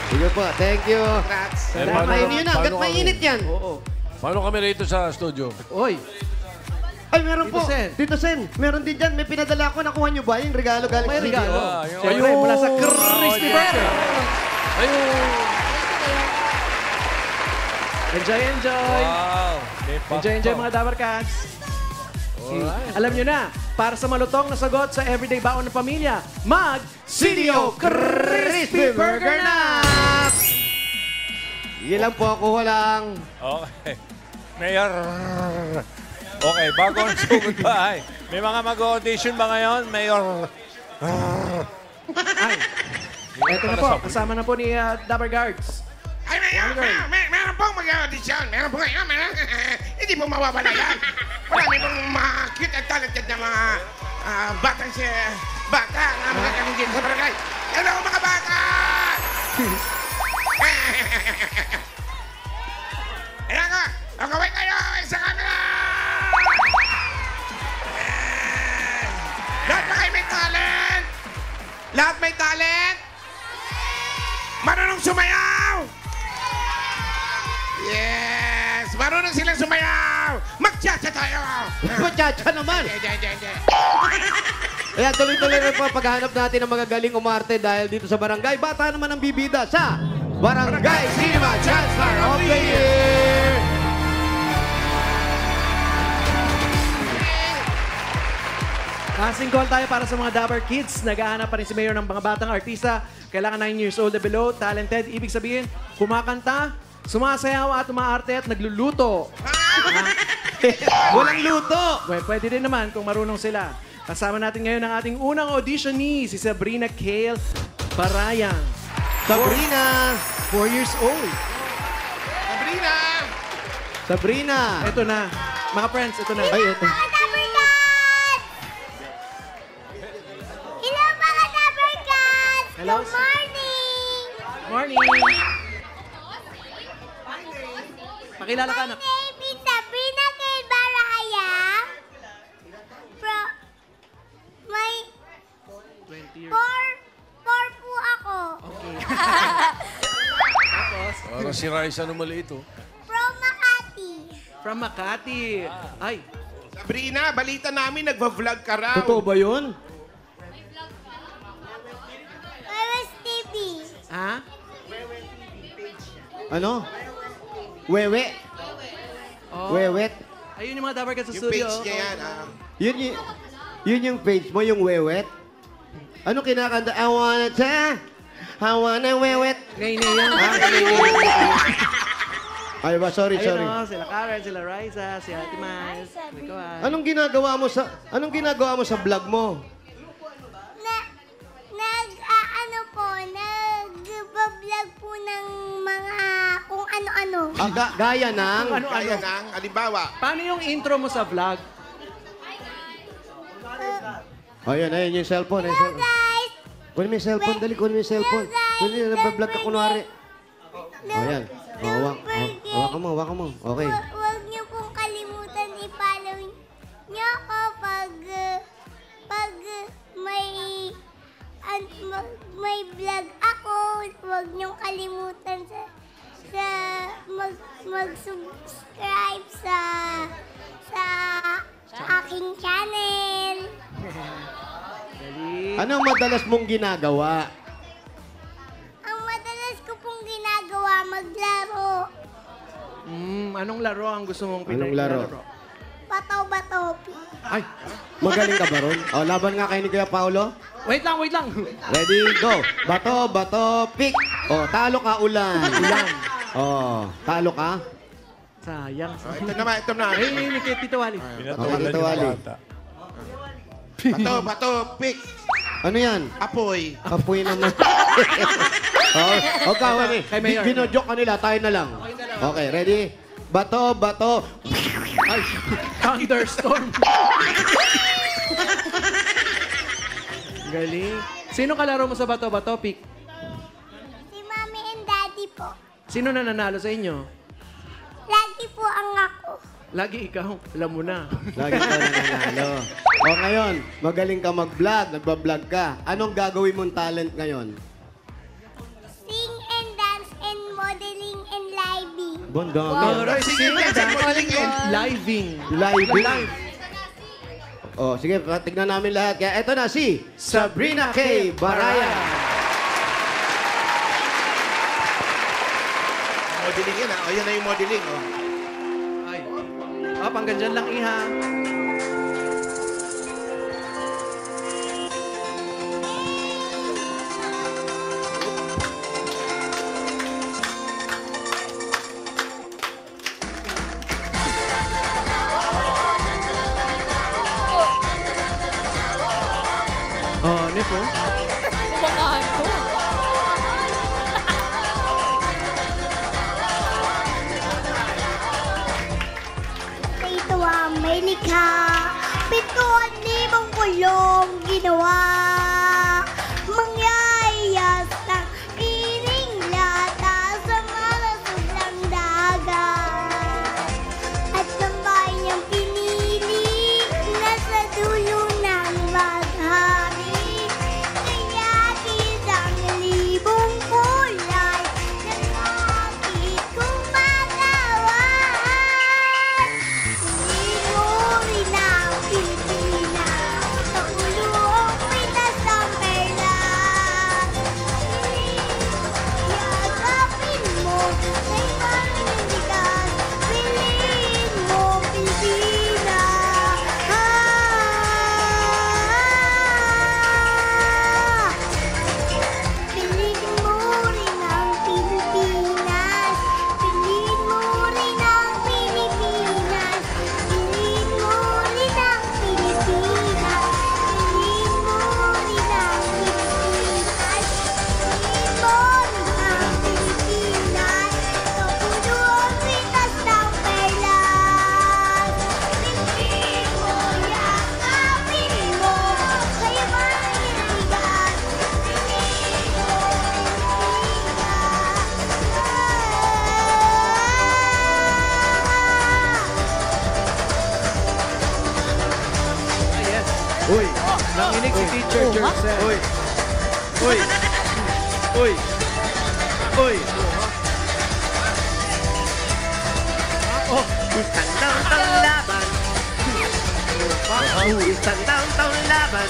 S4: Sige po, thank you.
S3: Congrats.
S4: Hanggat mainit yan, hanggat mainit yan.
S1: Oo.
S6: Paano kami rito sa studio?
S1: Oy,
S4: Ay, meron
S1: Tito
S4: po.
S1: Sen.
S4: Tito Sen, meron din dyan. May pinadala ko. Nakuha nyo ba yung regalo galing
S1: may
S4: sa
S1: regalo.
S4: CDO?
S6: Ayun.
S1: Siyempre, mula sa Crispy Burger.
S6: Ayun!
S1: Enjoy.
S6: Wow! May
S1: Enjoy mga Dabarkans. Alam nyo na, para sa malutong na sagot sa everyday baon ng pamilya, mag-CDO Crispy Burger na!
S4: Sige lang po, kuha lang.
S6: Okay. Mayor. Okay, bago ang sugod bahay. May mga mag-audition ba ngayon, Mayor?
S1: Ay, eto na po, kasama na po ni Dabar Guards.
S3: Ay, meron pong mag-audition. Meron po kayo. Hindi po mawawala yan. Marami pong mga cute at talented na mga batang bata na mga kaming dito sa barangay. Hello, mga bata! Ayan ka! Magkaway kayo sa camera! Lahat ba kayo may talent? Lahat may talent? Marunong sumayaw! Yes! Marunong silang sumayaw! Mag-cha-cha tayo!
S4: Pachacha naman.
S3: Hindi.
S4: Kaya tuloy-tuloy rin po paghahanap natin ng magagaling umarte dahil dito sa barangay. Bata naman ang bibida sa Barangay Cinema Chancellor of the Year!
S1: Casting call tayo para sa mga Dapper Kids. Naghahanap pa rin si Mayor ng mga batang artista. Kailangan 9 years old na below, talented. Ibig sabihin, kumakanta, sumasayaw at umaarte at nagluluto.
S4: Walang luto!
S1: Well, pwede din naman kung marunong sila. Kasama natin ngayon ang ating unang auditionee, si Sabrina Kale Barayang.
S4: Sabrina!
S1: 4 years old.
S3: Sabrina!
S4: Sabrina!
S1: Ito na. Mga friends, ito na.
S4: Ay, ito.
S2: Mga Dapper Cats! Hello, mga Dapper Cats!
S1: Hello.
S2: Good morning!
S1: Morning! Pakilala ka, anak.
S2: My name is Sabrina Kale Barayang. May
S1: 20 years.
S2: 4 po ako.
S1: Okay. Tapos,
S7: Parang si Raisa na maliit, oh.
S2: From Makati.
S1: from Makati. Ay,
S3: Sabrina, balita namin nagva-vlog ka raw.
S4: Totoo ba yun?
S2: Where's TV?
S1: ha?
S4: Ano? Wewe?
S1: Oh.
S4: Wewet?
S1: Ayun yung mga Dapper Cats sa
S3: Yung
S1: studio.
S3: page niya yan.
S4: Yun yung page mo, yung wewet? Ano kinakanta? I wanna wewet.
S1: Ngayon na yan.
S4: Ay ba, sorry,
S1: Ayun
S4: sorry.
S1: o, sila Karen, sila Raisa, si Ate Mais. Ikaw ay.
S4: Anong ginagawa mo sa vlog mo?
S2: Nag-vlog po ng mga kung ano-ano.
S4: Gaya ng...
S1: Ano,
S3: Kaya ng, halimbawa,
S1: Paano yung intro mo sa vlog?
S4: Ayun yung cellphone.
S2: Hello guys!
S4: Kunin mo yung cellphone, dali, kunin mo yung cellphone. Kunin mo, nagpa-vlog ka kunwari. Ayan. Hawakan mo. Okay.
S2: Huwag niyo pong kalimutan i-follow niyo ako pag may vlog ako. Huwag niyo kalimutan sa mag-subscribe sa aking channel.
S1: Dali.
S4: Anong madalas mong ginagawa?
S2: Ang madalas ko pong ginagawa, maglaro.
S1: Anong laro ang gusto mong
S4: Anong laro?
S2: Bato-bato.
S4: Ay, magaling ka ba ron? O, laban nga kayo ni Kuya Paolo.
S1: Wait lang.
S4: Ready, go. Bato, pick. O, talo ka, ulan. O, talo ka.
S1: Sayang.
S3: ito naman.
S1: Ay, ni Tito Wally.
S6: Pinatulan
S4: Ito,
S6: yung
S4: Ali.
S6: bata.
S3: Bato, pick,
S4: Ano yan?
S3: apoy.
S4: Apoy naman. Okay, wali.
S1: Kay Mayor.
S4: Ginojoke ka nila, tayo na lang. Okay, ready? Bato.
S1: Ay, thunderstorm. Galing. Sino kalaro mo sa bato-bato, Pick?
S2: Si Mommy and Daddy po.
S1: Sino na nanalo sa inyo?
S2: Lagi po ang ako.
S1: Lagi ikaw. Alam mo na.
S4: Lagi ka nananalo. O ngayon, magaling ka mag-vlog, nagba-vlog ka. Anong gagawin mong talent ngayon?
S2: Sing and dance and modeling and living.
S4: Bondang.
S1: Sing and dance and living.
S4: Live. O, sige, tignan namin lahat. Kaya eto na si Sabrina K. Baraya.
S3: Modeling yan, O, yan na yung modeling,
S1: Ay. Hanggang dyan lang, Iha. Oh, Nipo.
S2: Ito may likha
S1: Nanginginig si Teacher Jersen.
S4: Uy. Uy. Uy. Uy.
S1: Oh,
S4: Isang taon laban. Isang taon laban.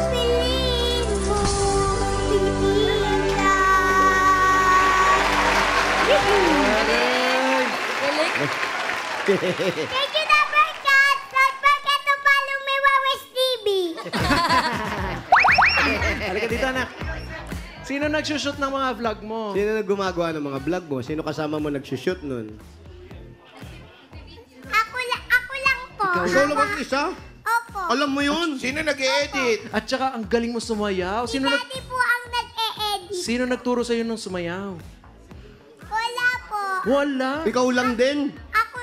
S2: Piling mo, pipiliin ka. Thank you, Dapper Cat. Don't forget to follow me, Wawa's TV.
S1: halika dito, anak. Sino nagsushoot ng mga vlog mo?
S4: Sino na gumagawa ng mga vlog mo? Sino kasama mo nagsushoot nun?
S2: Ako lang po.
S4: Ikaw lang ang isa?
S2: Opo.
S4: Alam mo yun?
S3: Sino nag-edit?
S1: At saka, ang galing mo sumayaw.
S2: Si Daddy po ang nag-e-edit.
S1: Sino nagturo sa'yo ng sumayaw?
S2: Wala po.
S1: Wala.
S4: Ikaw lang din.
S2: Ako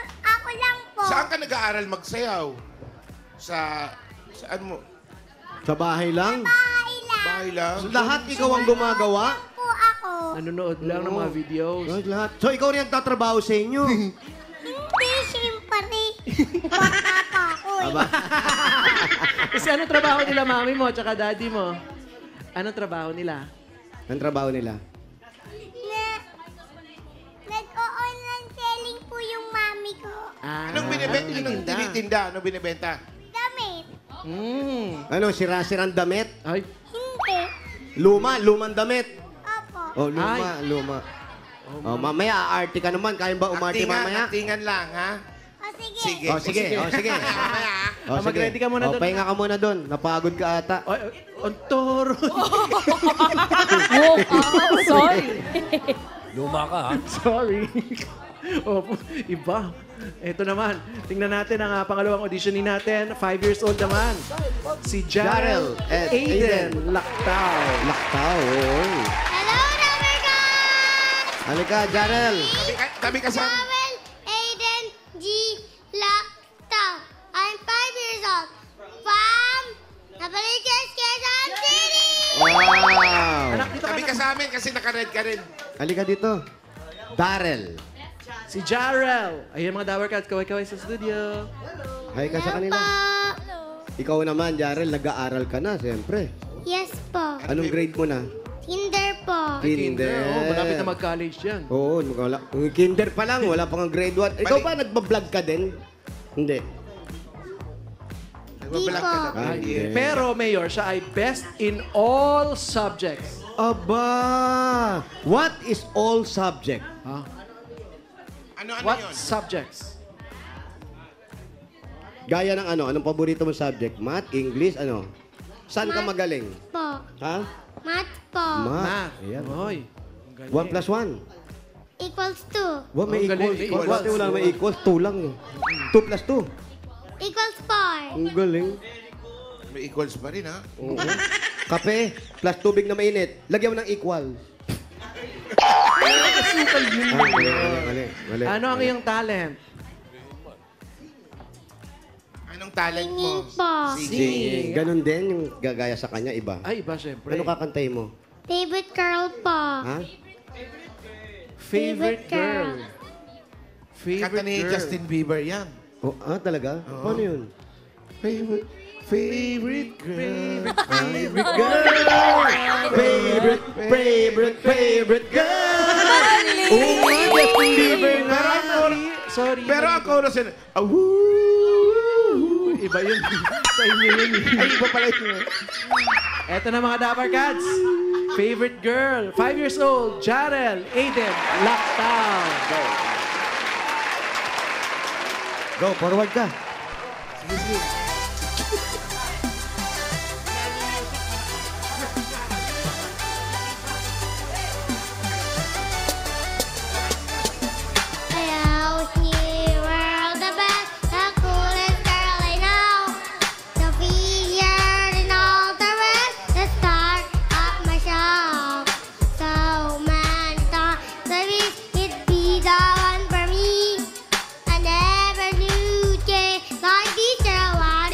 S2: lang po.
S3: Saan ka nag-aaral magsayaw? Saan mo?
S4: Sa bahay lang.
S2: Bahay lang.
S3: Bahay lang?
S4: Lahat ikaw ang gumagawa.
S2: Po ako.
S1: Nanonood lang ng mga videos.
S4: Lahat. So ikaw rin ang tatrabaho sa inyo.
S2: Hindi, siyempre. Bata pa ako eh.
S4: Aba.
S1: Kasi anong trabaho nila mami mo at daddy mo? Anong trabaho nila?
S4: Ang trabaho nila?
S2: Nag-o-online selling po yung mami ko.
S3: Anong binibenta? Anong tinitinda? Anong binibenta?
S2: Damit.
S4: Ano, sira-sirang damit?
S1: Ay,
S2: Hindi.
S4: Lumang damit.
S2: Opo.
S4: Oh, luma. Oh, mamaya, aarte ka naman. Kaya ba umarte mamaya?
S3: Aktingan lang, ha?
S2: O sige.
S3: Sige.
S4: Oh, sige. Oh, sige.
S3: Mamaya, ha?
S4: Oh, sige.
S1: mag-ready ka muna
S4: Oh,
S1: doon.
S4: pahinga ka muna doon. Napagod ka ata.
S1: ay, ang toro.
S6: Luma ka, ha?
S1: Sorry. Opo, iba. Ito naman, tingnan natin ang pangalawang auditionin natin. 5 years old naman. Si Jarel
S4: Jarel at
S1: Aiden
S4: Aiden.
S1: Lactao.
S4: Laktaw. Oh.
S2: Hello, Rubber Guys!
S4: Halika, Jarel.
S3: Tabi ka sa...
S2: Joel Aiden G. Lacta. I'm 5 years old. From Napaliches, Quezon City!
S4: Wow.
S1: Anak, dito ka
S3: Tabi
S1: na.
S3: ka sa amin kasi naka-red ka rin.
S4: Halika dito. Darrell.
S1: Si Jarel. Ayan mga Dower Cats, kaway-kaway sa studio.
S4: Hay ka sa kanila. Ikaw naman, Jarel, nag-aaral ka na, siyempre.
S2: Yes po.
S4: Anong grade mo na?
S2: Kinder po.
S4: Kinder.
S1: Oh, malapit na mag-college yan.
S4: Oo, kinder pa lang, wala pang grade 1. Ikaw ba nagbablog ka din? Hindi.
S3: Nagbabalag ka na.
S4: Ah, hindi.
S1: Pero, Mayor, siya ay best in all subjects.
S4: Aba! What is all subject?
S3: Ano
S1: What
S3: yun?
S1: subjects?
S4: Gaya ng ano? Anong paborito mong subject? Math, English, ano? Saan ka magaling?
S2: Po.
S4: Ha?
S2: Math po.
S1: Math.
S4: Ayan.
S1: Oy.
S4: 1 plus 1.
S2: Equals 2.
S4: Wow, may
S1: Ang galing.
S4: equals.
S1: Equals.
S4: Bakit wala may equals? 2 lang. 2 plus 2.
S2: Equals 4.
S4: Ang galing.
S3: May equals pa rin, ha?
S4: Oo. Kape plus tubig na mainit. Lagyan mo ng equal.
S1: Asukal yun.
S4: Mali.
S1: Ano ang iyong talent?
S3: Anong talent mo?
S2: Singing po.
S3: Singing.
S4: Ganon din yung gagaya sa kanya, iba.
S1: Ay, iba syempre.
S4: Ano kakantay mo?
S2: Favorite girl po.
S4: Ha?
S1: Favorite girl.
S3: Kanta
S1: Favorite
S3: ni
S1: girl.
S3: Justin Bieber yan.
S4: Oh, talaga? Paano yun?
S3: Favorite girl.
S4: Favorite girl! Favorite girl! Oh, Justin Bieber nga!
S1: Sorry.
S3: Pero ang chorus yun,
S1: Iba yun. Sa inyo yun.
S3: Ay, iba pala yun.
S1: Eto na mga Dapper Cats. Favorite girl. 5 years old. Jarel Aiden Lactao. Go.
S4: Go, forward ka.
S2: I always knew you were the best, the coolest girl I know. The figure and all the rest, the star of my show. So many times I wish you'd be the one for me. I never knew you like this girl I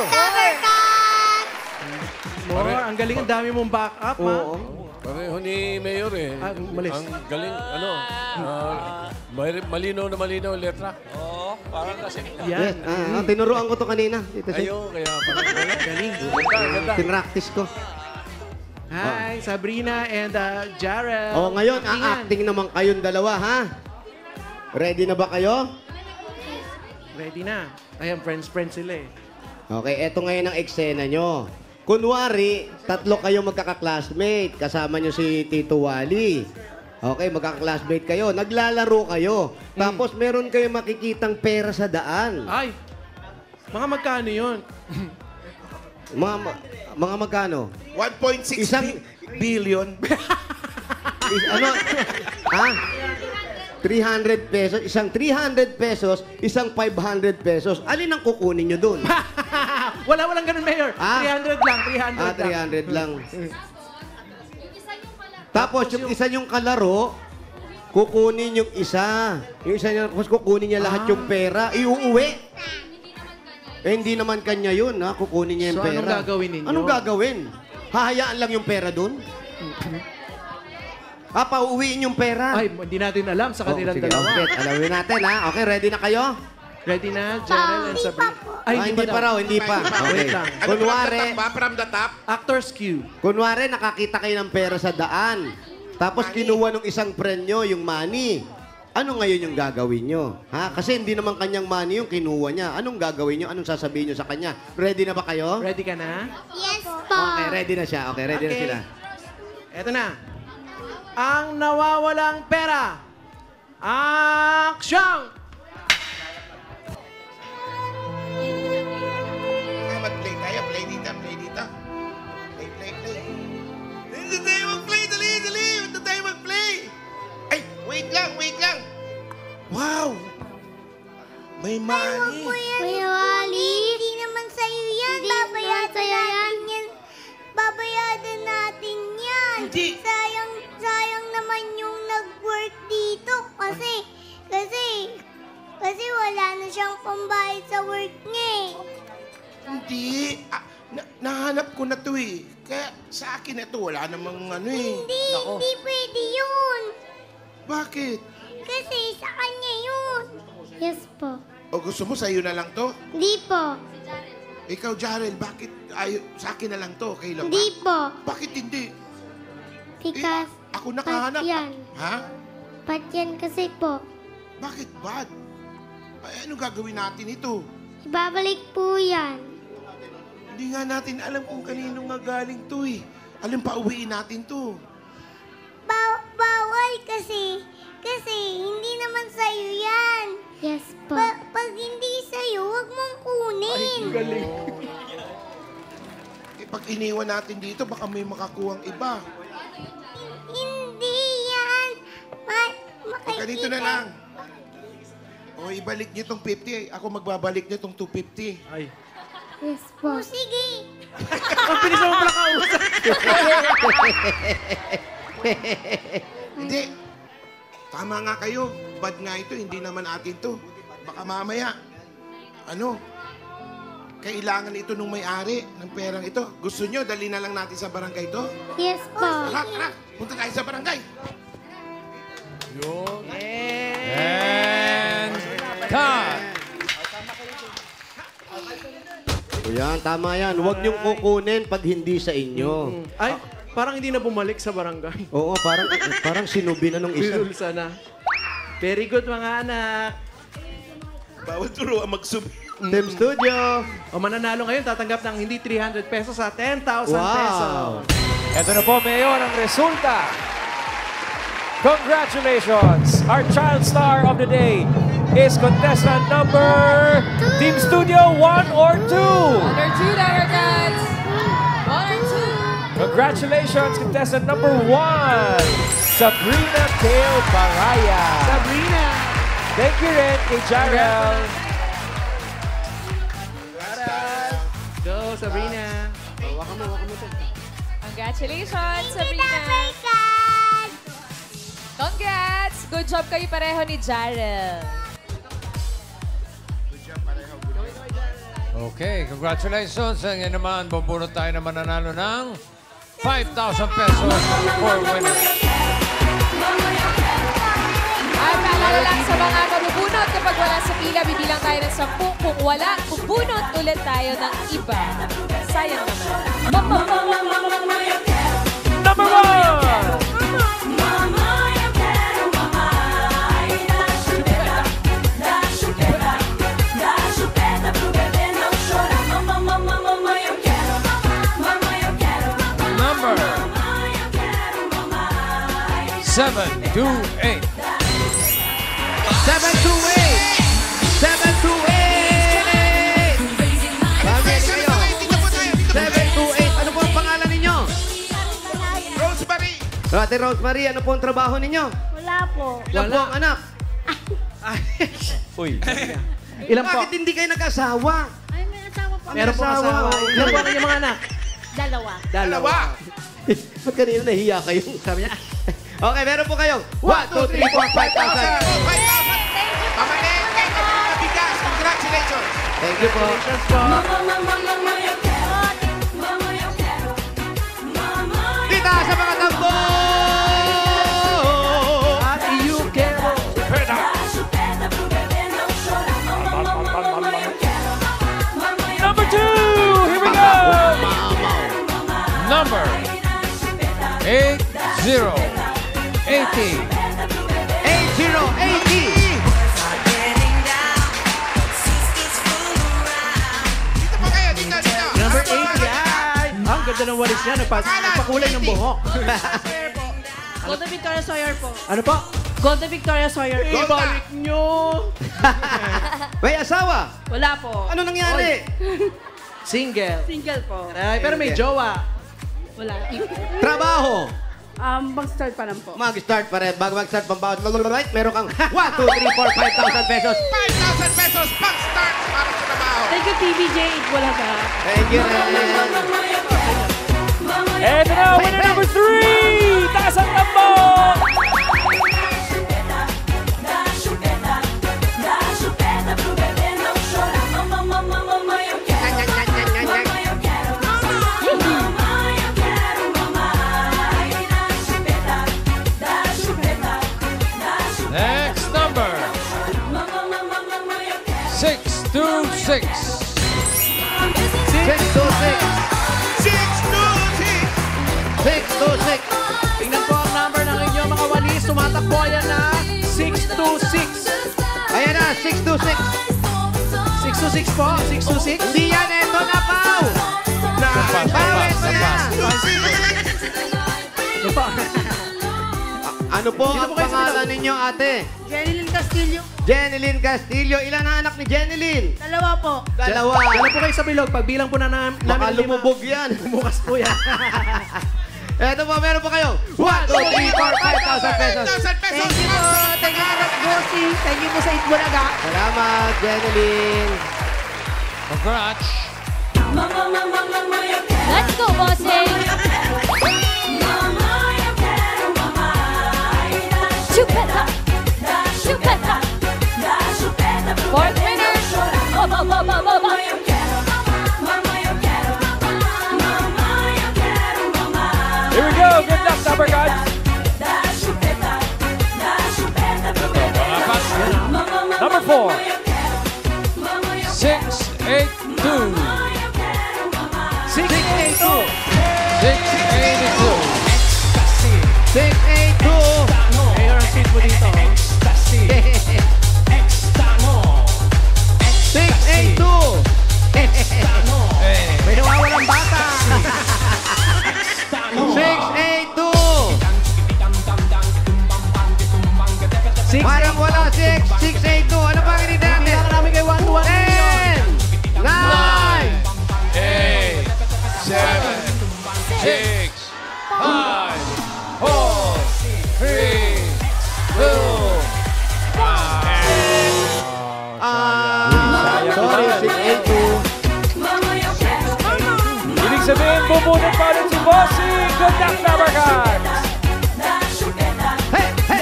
S2: Summer Cats!
S1: More, ang galing, ang dami mong backup, ha?
S4: Oo.
S7: Pareho ni Mayor eh.
S1: Ah, umalis.
S7: Ang galing, malinaw na malinaw ang letra.
S6: Oo, parang kasi...
S1: Yan.
S4: Tinuruan ko to kanina. Dito siya.
S7: Ayun, kaya parang
S1: Galing.
S7: ganda.
S4: Tinractice ko.
S1: Hi, Sabrina and Jarrell.
S4: Oh, ngayon,
S1: Tingnan.
S4: acting naman kayong dalawa, ha? Ready na ba kayo?
S1: Ready na. Ayan, friends sila eh.
S4: Okay, eto ngayon ang eksena nyo. Kunwari, 3 kayo magkaka-classmate. Kasama nyo si Tito Wally. Okay, magkaka-classmate kayo. Naglalaro kayo. Tapos meron kayo makikitang pera sa daan.
S1: Ay, mga magkano yun?
S4: Mga magkano?
S3: 1.6
S4: Isang-
S3: billion.
S4: Ano? Ha? 300 pesos. Isang 300 pesos, isang 500 pesos. Alin ang kukunin nyo dun?
S1: Walang ganun, Mayor.
S4: Ah.
S1: 300 lang, 300
S4: 300 lang. Tapos yung isa yung kalaro, kukunin yung isa. Yung isa niya, tapos kukunin niya lahat yung pera. Iuuwi. Hindi naman kanya yun, ha? Kukunin niya yung
S1: So,
S4: pera.
S1: anong gagawin ninyo?
S4: Anong gagawin? Hahayaan lang yung pera dun? Pauuwiin yung pera.
S1: Ay, hindi natin alam sa kanilang
S4: sige,
S1: dalawa.
S4: okay. Alamin natin, ha? Okay, ready na kayo?
S1: Ready na, Jarrell and Sabrina?
S4: Hindi pa raw, hindi pa. Okay.
S1: Wait lang.
S4: Kunwari,
S3: From the top?
S1: Actor's cue.
S4: kunwari, nakakita kayo ng pera sa daan. Tapos kinuha ng isang friend nyo, yung money. Ano ngayon yung gagawin nyo? Ha? Kasi hindi naman kanyang money yung kinuha niya. Anong gagawin nyo? Anong sasabihin nyo sa kanya? Ready na ba kayo?
S1: Ready ka na?
S2: Yes po!
S4: Okay, ready na siya. Okay, ready na
S1: Okay.
S4: sila.
S1: Eto na. Ang nawawalang pera. Action!
S3: Mag-play tayo. Play dito. Play. Hindi tayo mag-play. Dali. Hindi tayo mag-play. Ay, wait lang. Wow! May money.
S2: Kuya Wally, hindi naman sa'yo yan. Babayadan natin yan.
S3: Hindi.
S2: Sayang naman yung nag-work dito. Kasi wala na siyang pambayad sa work niya eh.
S3: Hindi. Nahanap ko na to eh. Kaya sa akin na to, wala namang ano eh.
S2: Hindi pwede yun.
S3: Bakit?
S2: Kasi sa kanya yun. Yes po.
S3: O gusto mo sa'yo na lang to?
S2: Hindi po.
S3: Ikaw, Jarrell, bakit sa akin na lang to? Okay lang ba?
S2: Hindi po.
S3: Bakit hindi?
S2: Because
S3: Ako nakahanap.
S2: Pat yan.
S3: Ha?
S2: Pat yan kasi po.
S3: Bakit bad? Ay, ano gagawin natin ito?
S2: Ibabalik po yan.
S3: Hindi nga natin alam kung kanino nga galing to eh. Alam pa, uwiin natin to.
S2: Bawal kasi. Kasi hindi naman sa'yo yan. Yes po. Pag hindi sa'yo, huwag mong kunin.
S1: Galing.
S3: Pag iniwan natin dito, baka may makakuhang iba.
S2: Hindi yan.
S3: O, ganito na lang. O, ibalik niyo tong 50. Ako magbabalik niyo tong 250.
S1: Ay.
S2: Yes po. O, sige.
S1: Ang bilis mo pala kausap.
S3: Hindi. Tama nga kayo. Bad nga ito. Hindi naman atin to. Baka mamaya, kailangan ito nung may-ari ng perang ito. Gusto nyo, dali na lang natin sa barangay to?
S2: Yes po.
S3: Tara. Punta tayo sa barangay.
S6: And cut!
S4: O yan, tama yan. Huwag niyong kukunin pag hindi sa inyo.
S1: Ay, parang hindi na bumalik sa barangay.
S4: Oo, parang sinubi na nung isa.
S1: Binulsa na. Very good, mga anak.
S3: Bawal turuan magsubi.
S4: Team Studio.
S1: O mananalo ngayon, tatanggap ng hindi 300 pesos sa 10,000
S4: Wow.
S1: pesos.
S6: Ito na po, Mayor, ang resulta. Congratulations! Our child star of the day is contestant number... Team Studio 1 or 2?
S5: Under 2, Dagger Cats! 1 or 2?
S6: Congratulations, contestant number 1, Sabrina Teo Baraya.
S1: Sabrina!
S6: Thank you rin kay Jarrell.
S1: Go, Sabrina.
S5: Congratulations, Sabrina! Congrats! Good job kayo pareho ni Jarrell.
S6: Okay, congratulations. Ngayon naman, bubunot tayo na mananalo ng 5,000 pesos for winner.
S2: At paalala lang sa mga mabubunot, kapag wala sa pila, bibilang tayo ng 10. Kung wala, bubunot ulit tayo ng iba. Sayang naman.
S1: Number 1!
S6: Number 728.
S4: 728! 728! Bagay kayo. 728. Ano po ang pangalan ninyo?
S3: Rosemary!
S4: Ate Rosemary, ano po ang trabaho ninyo?
S8: Wala po.
S4: Ilan po ang anak?
S7: Uy.
S1: Ilan po?
S4: Bakit hindi kayo nag-asawa?
S8: Ay, may asawa po.
S1: Meron po asawa. Ilan po ang inyong mga anak?
S8: Dalawa.
S3: Dalawa!
S4: Ba't kanina nahiya kayo?
S1: Sabi niya,
S4: Okay, meron po kayong 1, 2, 3, 4, 5,000.
S3: 5,000! Pamalengke ka ng mga bigas. Congratulations!
S4: Thank you po.
S1: congratulations po.
S4: Dita sa mga tambo!
S1: At Iyukero.
S6: Number 2! Here we go! Number 8080.
S4: 8080.
S3: Dito po kayo, dito.
S1: Number 80. Ay, ang ganda ng walis niya. Nagpakulay ng buhok.
S8: Golden Victoria Sawyer po.
S1: Ano po?
S8: Golden Victoria Sawyer po.
S1: Ibalik nyo.
S4: May asawa?
S8: Wala po.
S4: Ano nangyari?
S1: Single.
S8: Single po.
S1: Ay, pero may jowa.
S8: Wala.
S4: Trabaho?
S8: Mag-start pa lang po.
S4: Mag-start pa rin. Bago mag-start pang bawat meron kang 1, 2, 3, 4, 5,000 pesos.
S3: 5,000 pesos pang-start para sa trabaho.
S8: Thank you, TVJ. Wala ka.
S4: Thank you, Ren.
S6: Eto na, winner number 3! Taas ang tambok! Next number 626.
S4: 626.
S1: Tingnan po ang number ng inyong mga walis. Tumatakbo yan na 626.
S4: Ayan na, 626.
S1: 626 po. 626.
S4: Hindi yan, eto na, Pao. Pao, eto na.
S1: Ano po?
S4: Ano po
S1: Sino
S4: ang
S1: po kayo sa
S4: pangalan ninyo, ate?
S8: Jeneline Castillo.
S4: Jeneline Castillo. Ilan ang anak ni Jeneline?
S8: Dalawa po.
S4: Dalawa.
S1: Ano po kayo sa bilog? Pagbilang po na namin.
S4: Baka
S1: ng lima.
S4: lumubog yan.
S1: Bumukas po yan.
S4: Eto po, meron po kayo. 1, 2, 3, 4, 5,000 pesos.
S3: 5,000 pesos.
S8: Thank you po. Thank you po, Bossing. Thank you po sa Itbulaga.
S4: Salamat, Jeneline.
S6: Congrats!
S2: Let's go, bossing! Chupeta! Chupeta! Fourth winner! Ba.
S6: Here we go! Good luck, number guys! Number 4. 682.
S1: 682.
S6: 682.
S4: 682.
S1: Mayor ang seat mo dito.
S4: 682.
S1: May nawawalang bata.
S4: 682.
S1: 682.
S4: Parang wala 6. 682. Ano ba ang hindi natin?
S1: Bilang namin kay 1 to 1 million.
S4: 10, 9,
S6: 8, 7, 6, 5, 4, 3, 2, 1.
S4: sorry, 682.
S6: Ibig sabihin, bubunot pa rin si Bossy. Good luck, number guys!
S4: Hey, hey.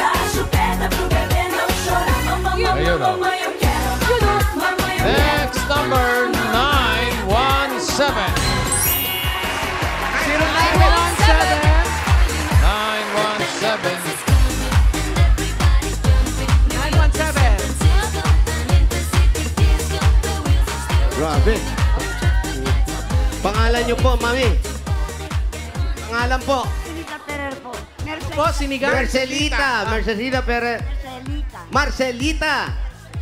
S6: Ayun o. Next, number 9.
S4: Grabe. Pangalan niyo po, Mami. Pangalan po.
S8: Sinita Ferrer po.
S1: Po, sinigang.
S4: Marcelita. Marcelita Perez. Marcelita.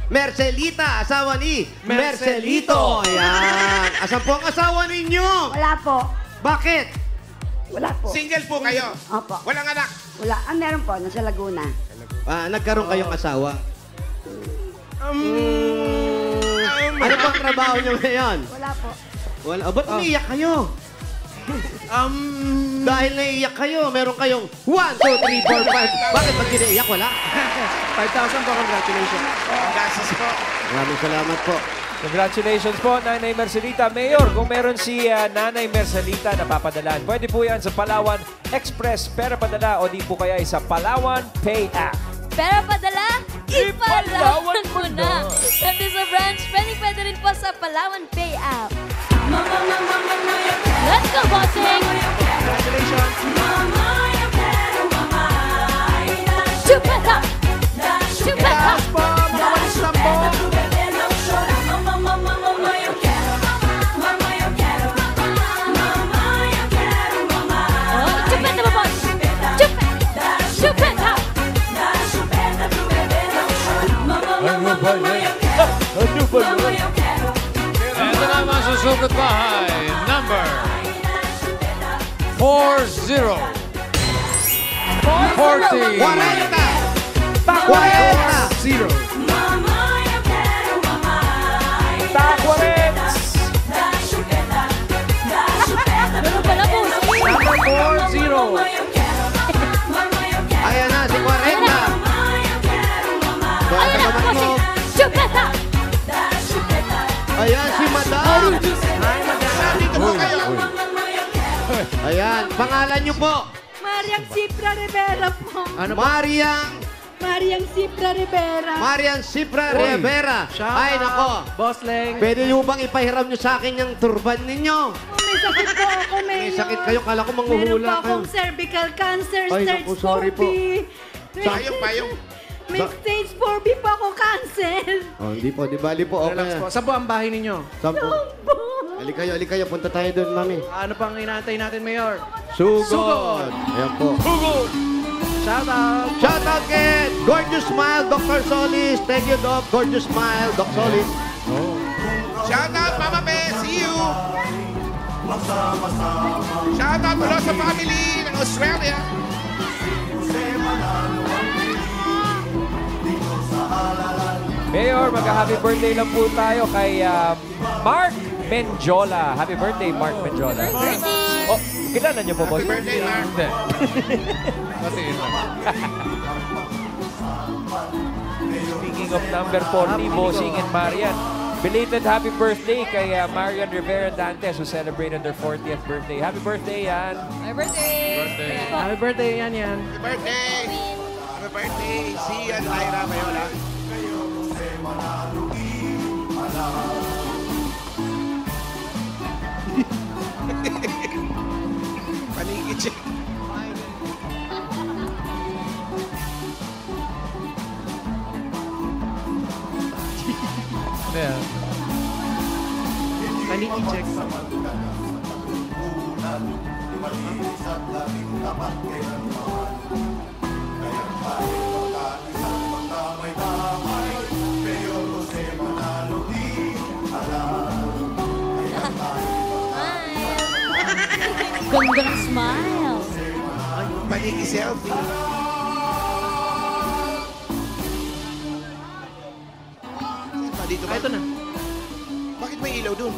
S4: Marcelita, asawa ni Marcelito. Ayan. Asan po ang asawa ninyo?
S8: Wala po.
S4: Bakit?
S8: Wala po.
S3: Single po kayo.
S8: Opo.
S3: Walang anak.
S8: Wala. Ah, meron po. Nasa Laguna.
S4: Nagkaroon kayong asawa? Ano pang trabaho niyo ngayon?
S8: Wala po.
S4: Wala. Ba't umiiyak kayo? Dahil naiiyak kayo, meron kayong 1, 2, 3, 4, 5. Bakit pag kinaiyak, wala?
S1: 5,000 po, congratulations.
S3: Gasis po.
S4: Maraming salamat po.
S6: Congratulations po, Nanay Marcelita. Mayor, kung meron si Nanay Marcelita na papadalan, pwede po yan sa Palawan Express Pera Padala o di po kaya sa Palawan Pay App.
S2: Pero padala, ipalawan mo na. Pwede sa branch, pwede rin po sa Palawan Pay App. Let's go, bossing!
S1: Congratulations.
S2: Chupeta! Chupeta!
S1: Taas po, mga walis lang po.
S2: Oh, chupeta mo, boss! Chupeta! Chupeta!
S6: Ito na ang masusugot bahay. Number 40. 40.
S4: 40!
S1: 0.
S6: Takwarets!
S2: Ano pala, bossing?
S1: Number 40.
S4: Ayan na, si 40.
S2: Ayan na, bossing! Chupeta!
S4: Ayan, si Madam.
S3: Dito po kayo.
S4: Ayan, pangalan niyo po.
S8: Mariang Cipra Rivera po.
S1: Ano po?
S8: Mariang Cipra Rivera.
S4: Marian Cipra
S1: Uy,
S4: Rivera.
S1: shout
S4: Ay,
S1: out.
S4: nako.
S1: Boss Leng.
S4: Pwede niyo bang ipahiram niyo sa akin yung turban ninyo?
S8: May sakit po ako,
S4: May
S8: Mayor.
S4: sakit kayo, kala ko
S8: Meron po
S4: manghuhula kayo.
S8: akong cervical cancer,
S4: Ay,
S8: stage
S4: naku, sorry
S8: 4B.
S4: po.
S3: Payong.
S8: May stage 4B po ako cancer.
S4: Oh, hindi po, di bali po.
S1: Relax po.
S4: Okay.
S1: Saan po ang bahay ninyo?
S4: Sampo. Ali kayo, punta tayo doon, Mami.
S1: Ano pang inaantay natin, Mayor?
S4: Sugod.
S1: Sugod.
S4: Ayan po.
S1: Shout out!
S4: Shout out kay Gorgeous Smile, Dr. Solis. Thank you, Doc. Gorgeous Smile, Doc Solis.
S3: Shout out, Mama Pe. See you. Shout out ulo sa family ng Australia.
S6: Mayor, mag-happy birthday lang po tayo kay Mark Menjola. Happy birthday, Mark Menjola. Oh, kilala niyo po, boss?
S3: Happy birthday, Mark.
S6: Hindi. Matiin lang. Speaking of number 40, Bossing and Marian. Belated happy birthday kay Marian Rivera Dantes who celebrated their 40th birthday. Happy birthday, Yan.
S2: Happy birthday!
S1: Happy birthday, yan.
S3: Happy birthday. Happy birthday. See you, Lyra Mayola. Panigid siya.
S1: Paniki-check pa.
S2: Gandang smile.
S3: Panigid selfie. Dito ba?
S1: Ito na.
S3: Bakit may ilaw dun?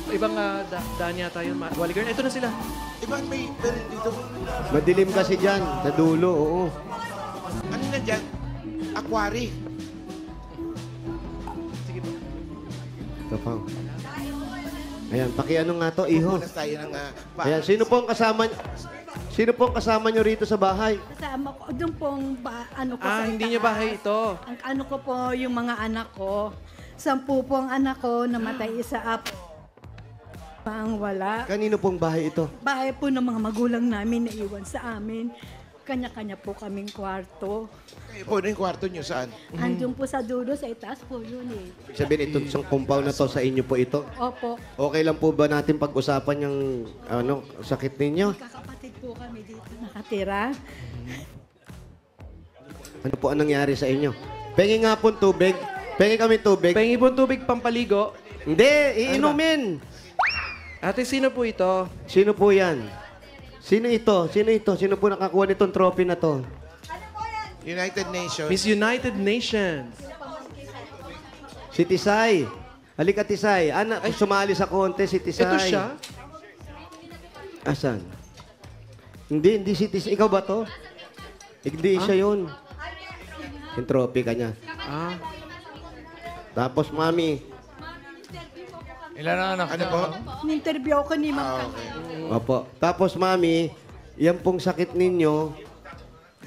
S1: Ibang daan yata yun. Wally girl. Ito na sila.
S3: Bakit may meron dito?
S4: Madilim kasi dyan, sa dulo, oo.
S3: Ano na dyan? Aquari.
S1: Sige po.
S4: Ito pa. Ayan, pakiano nga to, iho.
S3: Punas tayo ng
S4: Ayan, sino po ang kasama nyo rito sa bahay?
S8: Kasama ko, doon pong ano ko sa
S1: Hindi niya
S8: itaas.
S1: bahay ito.
S8: Ang ano ko po, yung mga anak ko. 10 po ang anak ko, namatay isa up. Ang wala.
S4: Kanino pong bahay ito?
S8: Bahay po ng mga magulang namin na iwan sa amin. Kanya-kanya po kaming kwarto.
S3: Kayo po, yung kwarto nyo saan?
S8: Andun po sa dulo, sa itaas po yun eh.
S4: Ibig sabihin, itong isang compound na to sa inyo po ito.
S8: Opo.
S4: Okay lang po ba natin pag-usapan yung sakit ninyo?
S8: Kakapatid po kami dito nakatira.
S4: Ano po ang nangyari sa inyo? Pengi nga po tubig. Pengi kami tubig.
S1: Pengi po tubig pampaligo.
S4: Hindi, iinumin.
S1: Ate, sino po ito?
S4: Sino po yan? Sino ito? Sino ito? Sino po nakakuha nitong trophy na to?
S3: United Nations.
S1: Miss United Nations.
S4: Si Tisay. Halika, Tisay. Anak, sumali sa contest si Tisay.
S1: Ito siya?
S4: Asan? Hindi si Tisay. Ikaw ba to? Hindi siya yun. Yung trophy kanya.
S1: Ah.
S4: Tapos, Mami.
S7: Ilan ang anak
S3: Ano po?
S8: Ni-interview ako ni Ma'am
S4: Opo. Tapos, Mami, yan pong sakit ninyo,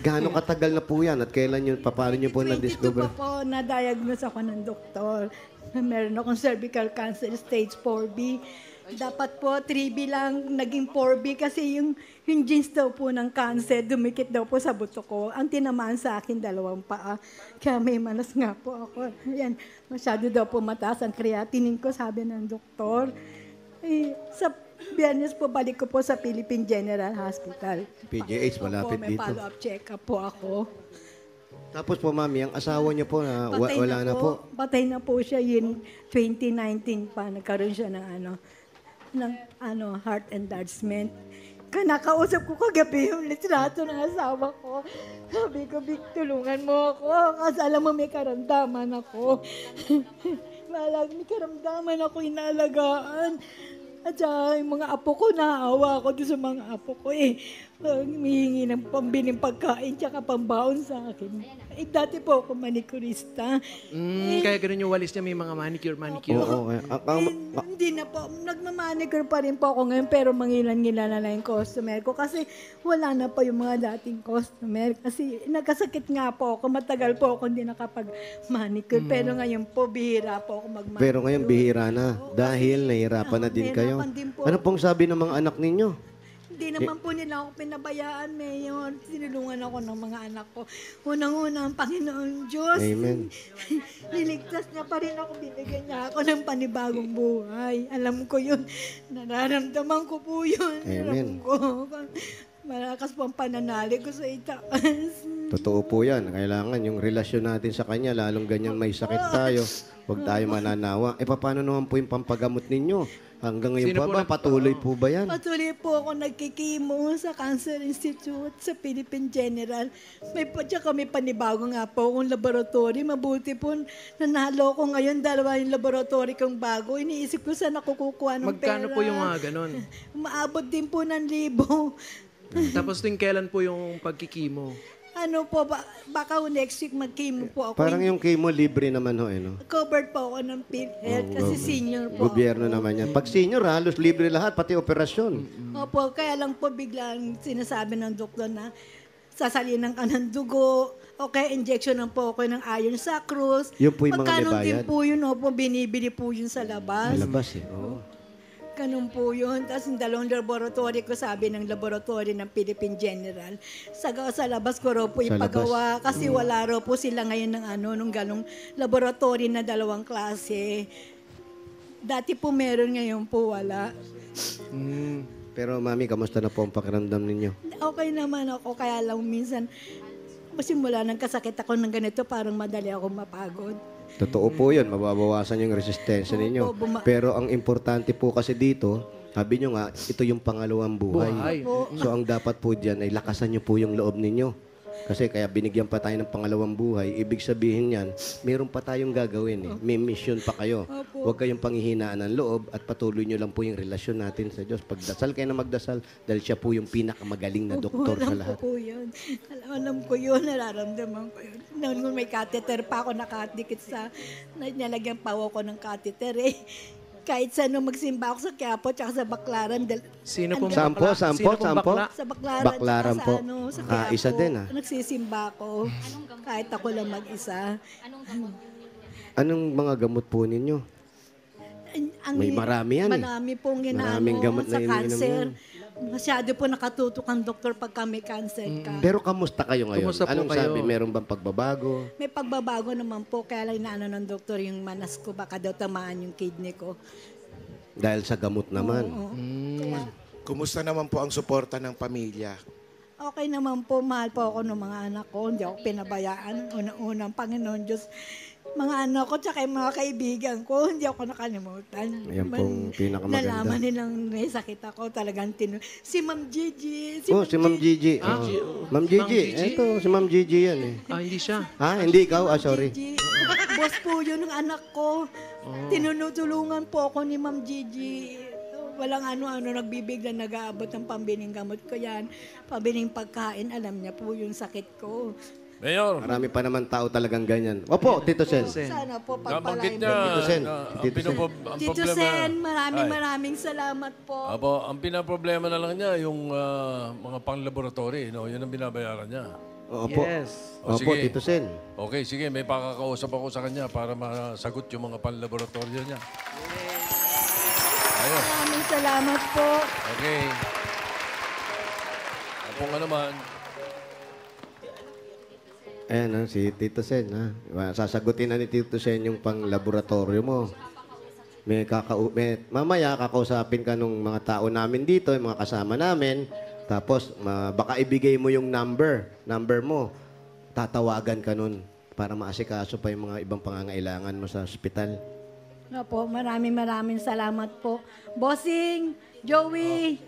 S4: gaano katagal na po yan? At kailan yun, paano nyo po
S8: 22
S4: na-discover?
S8: pa po, na-diagnose ako ng doktor. Meron akong cervical cancer stage 4B. Dapat po 3B lang, naging 4B kasi yung genes daw po ng cancer, dumikit daw po sa buto ko. Ang tinamaan sa akin, 2 paa. Kaya may manas nga po ako. Yan, masyado daw po mataas ang creatinine ko, sabi ng doktor. Sa Biyernes po, balik ko po sa Philippine General Hospital.
S4: PGH, malapit
S8: May
S4: dito.
S8: follow-up check-up po ako.
S4: Tapos po, Mami, ang asawa niyo po, wala na po.
S8: Patay na po siya yun 2019 pa. Nagkaroon siya ng heart enlargement. Nakausap ko kagabi yung litrato ng asawa ko. Sabi ko, Vic, tulungan mo ako. Kasi alam mo, may karamdaman ako. May karamdaman ako inalagaan. At saka yung mga apo ko, naawa ako doon sa mga apo ko eh. Humihingi ng pambiling pagkain tsaka pambaon sa akin. Dati po ako manikurista.
S1: Kaya ganun yung walis niya, may mga manicure.
S4: Oo.
S8: Hindi na po. Nagmamanicure pa rin po ako ngayon pero mangilan-ngilan na lang yung customer ko kasi wala na pa yung mga dating customer. Kasi nagkasakit nga po ako. Matagal po ako hindi nakapag-manicure. Pero ngayon po, bihira po ako mag-manicure.
S4: Pero ngayon, bihira na. Dahil nahihirapan na din kayo.
S8: nahihirapan din po.
S4: Ano pong sabi ng mga anak ninyo?
S8: Hindi naman po nila ako pinabayaan, Mayor. Sinulungan ako ng mga anak ko. Unang-una ang Panginoon Diyos.
S4: Amen.
S8: Niligtas niya pa rin ako. Binigyan niya ako ng panibagong buhay. Alam ko yun. Nararamdaman ko po yun.
S4: Amen.
S8: Alam ko. Malakas po ang pananalig ko sa itaas.
S4: Totoo po yan. Kailangan yung relasyon natin sa Kanya, lalong ganyan may sakit tayo, huwag tayo mananawa. Paano naman po yung pampagamot ninyo? Hanggang ngayon
S1: Sino
S4: pa
S1: po
S4: ba? Patuloy po ba yan?
S8: Patuloy po ako nagkikimo sa Cancer Institute sa Philippine General. Tsaka may panibago nga po akong laboratory. Mabuti po, nanalo ko ngayon. 2 yung laboratory kong bago. Iniisip ko saan ako kukuha ng pera.
S1: Magkano po yung mga ganon?
S8: Umaabot din po ng 1,000.
S1: Tapos tuwing kailan po yung pagkikimo?
S8: Ano po, baka next week mag-chemo po ako.
S4: Parang yung chemo libre naman ho, no?
S8: Covered po ako ng PhilHealth kasi senior po.
S4: Gobyerno naman yan. Pag senior, halos libre lahat, pati operasyon.
S8: Opo, kaya lang po biglang sinasabi ng doktor na sasalinan ka ng dugo, o kaya injection ng po ako ng iron sucrose.
S4: Yun po yung mga may
S8: Magkano din
S4: bayad.
S8: po yun, opo, binibili po yun sa labas.
S4: Malabas eh. Oo.
S8: Ganun po yun. Tapos yung 2 laboratory ko, sabi ng laboratory ng Philippine General, sa labas ko raw po
S4: Sa
S8: ipagawa. Kasi wala raw po sila ngayon ng nung ganong laboratory na 2 klase. Dati po meron, ngayon po wala.
S4: Pero mami, kamusta na po ang pakiramdam ninyo?
S8: Okay naman ako, kaya lang minsan, simula ng kasakit ako ng ganito, parang madali ako mapagod.
S4: Totoo po yun, mababawasan yung resistensya ninyo. Pero ang importante po kasi dito, sabi nyo nga, ito yung pangalawang buhay. So ang dapat po dyan ay lakasan nyo po yung loob ninyo. Kasi kaya binigyan pa tayo ng pangalawang buhay, ibig sabihin yan, meron pa tayong gagawin eh. May mission pa kayo. Huwag kayong panghihinaan ng loob at patuloy nyo lang po yung relasyon natin sa Diyos. Pagdasal kayo na magdasal dahil siya po yung pinakamagaling na doktor sa lahat.
S8: Alam ko po yun. Alam ko yun, nararamdaman ko yun. Noon may catheter pa ako nakadikit sa, nalagyan pa ako ng catheter eh. Kahit saan magsimba ako sa Quiapo tsaka sa Baclaran.
S1: Sino pong
S4: Sampo,
S1: bakla?
S4: sampo,
S1: Sino pong
S4: sampo.
S1: bakla?
S8: Sa Baclaran,
S4: Baclaran
S8: tsaka
S4: po.
S8: sa Quiapo.
S4: Isa din
S8: Nagsisimba ako. Kahit ako lang mag-isa.
S4: Anong mga gamot po ninyo? May marami yan eh.
S8: Marami pong
S4: Maraming gamot na
S8: sa
S4: iniinom
S8: cancer.
S4: yan.
S8: Masyado po nakatutok ang doktor pagka may cancer ka.
S4: Pero kamusta kayo ngayon?
S1: Kumusta po
S4: Anong
S1: kayo?
S4: sabi? Meron bang pagbabago?
S8: May pagbabago naman po, kaya lang inaano ng doktor yung manas ko, baka daw tamaan yung kidney ko.
S4: Dahil sa gamot naman.
S8: Oo.
S3: Kumusta naman po ang suporta ng pamilya?
S8: Okay naman po, mahal po ako ng mga anak ko. Hindi ako pinabayaan. Unang-unang Panginoon Diyos. Mga anak ko, tsaka yung mga kaibigan ko, hindi ako nakalimutan.
S4: Ayan pong pinakamaganda.
S8: Nalaman nilang may sakit ako, talagang Si Ma'am Gigi.
S4: Si Ma'am Gigi.
S1: Ah,
S4: Ma'am Gigi. Ito, si Ma'am Gigi yan eh.
S1: Hindi siya.
S4: Ha? Hindi ikaw? Sorry.
S8: Gigi. Boss po yun ng anak ko. Tinutulungan po ako ni Ma'am Gigi. Walang ano-ano, nagbibigla, nag-aabot ng pambiling gamot ko yan. Pambiling pagkain, alam niya po yung sakit ko.
S7: Mayor,
S4: Marami pa naman tao talagang ganyan. Opo, Tito Sen.
S8: Sana po
S7: nabanggit
S8: pagpalain.
S7: niya
S4: Tito Sen.
S7: na ang
S4: Tito Sen.
S7: ang
S8: Tito
S7: problema.
S8: Sen,
S7: Ay.
S8: maraming salamat po.
S7: Apo, ang pinaproblema na lang niya, yung mga pang-laboratory, no? Yun ang binabayaran niya.
S4: Opo.
S1: Yes.
S7: O,
S4: Opo,
S7: sige.
S4: Tito Sen.
S7: Okay, sige, may pakakausap ako sa kanya para masagot yung mga pang-laboratory niya. Ayun,
S8: Maraming salamat po.
S7: okay. Apo nga naman,
S4: Ayan, si Tito Sen. Sasagutin na ni Tito Sen yung pang-laboratorio mo. Mamaya, kakausapin ka nung mga tao namin dito, yung mga kasama namin. Tapos, baka ibigay mo yung number mo. Tatawagan ka nun para maasikaso pa yung mga ibang pangangailangan mo sa ospital.
S8: Opo, maraming salamat po. Bossing, Joey,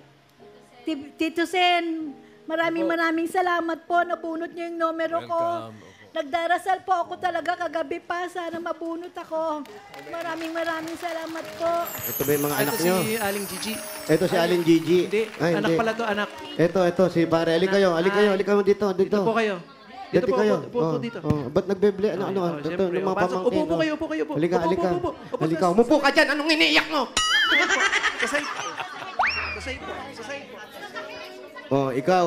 S8: Tito Sen, maraming salamat po. Nabunot niyo yung numero ko.
S7: Welcome.
S8: Nagdarasal po ako talaga kagabi pa. Sana mabunot ako. Maraming salamat po.
S4: Ito ba yung mga anak
S1: Ito
S4: nyo?
S1: si Aling Gigi.
S4: Ito si Alin Gigi.
S1: Hindi, anak pala to, anak.
S4: Ito, si pare. Halika kayo dito.
S1: Dito po kayo. Dito po,
S4: kayo.
S1: upo po dito.
S4: Ba't nagbeble? Ano?
S1: Siyempre,
S4: Yung mga
S1: pasok.
S4: pamangkin.
S1: Upo kayo, upo kayo.
S4: Halika.
S1: Upo.
S4: Halika, umupo ka dyan. Anong iniiyak mo?
S1: Kasay po.
S4: Ikaw.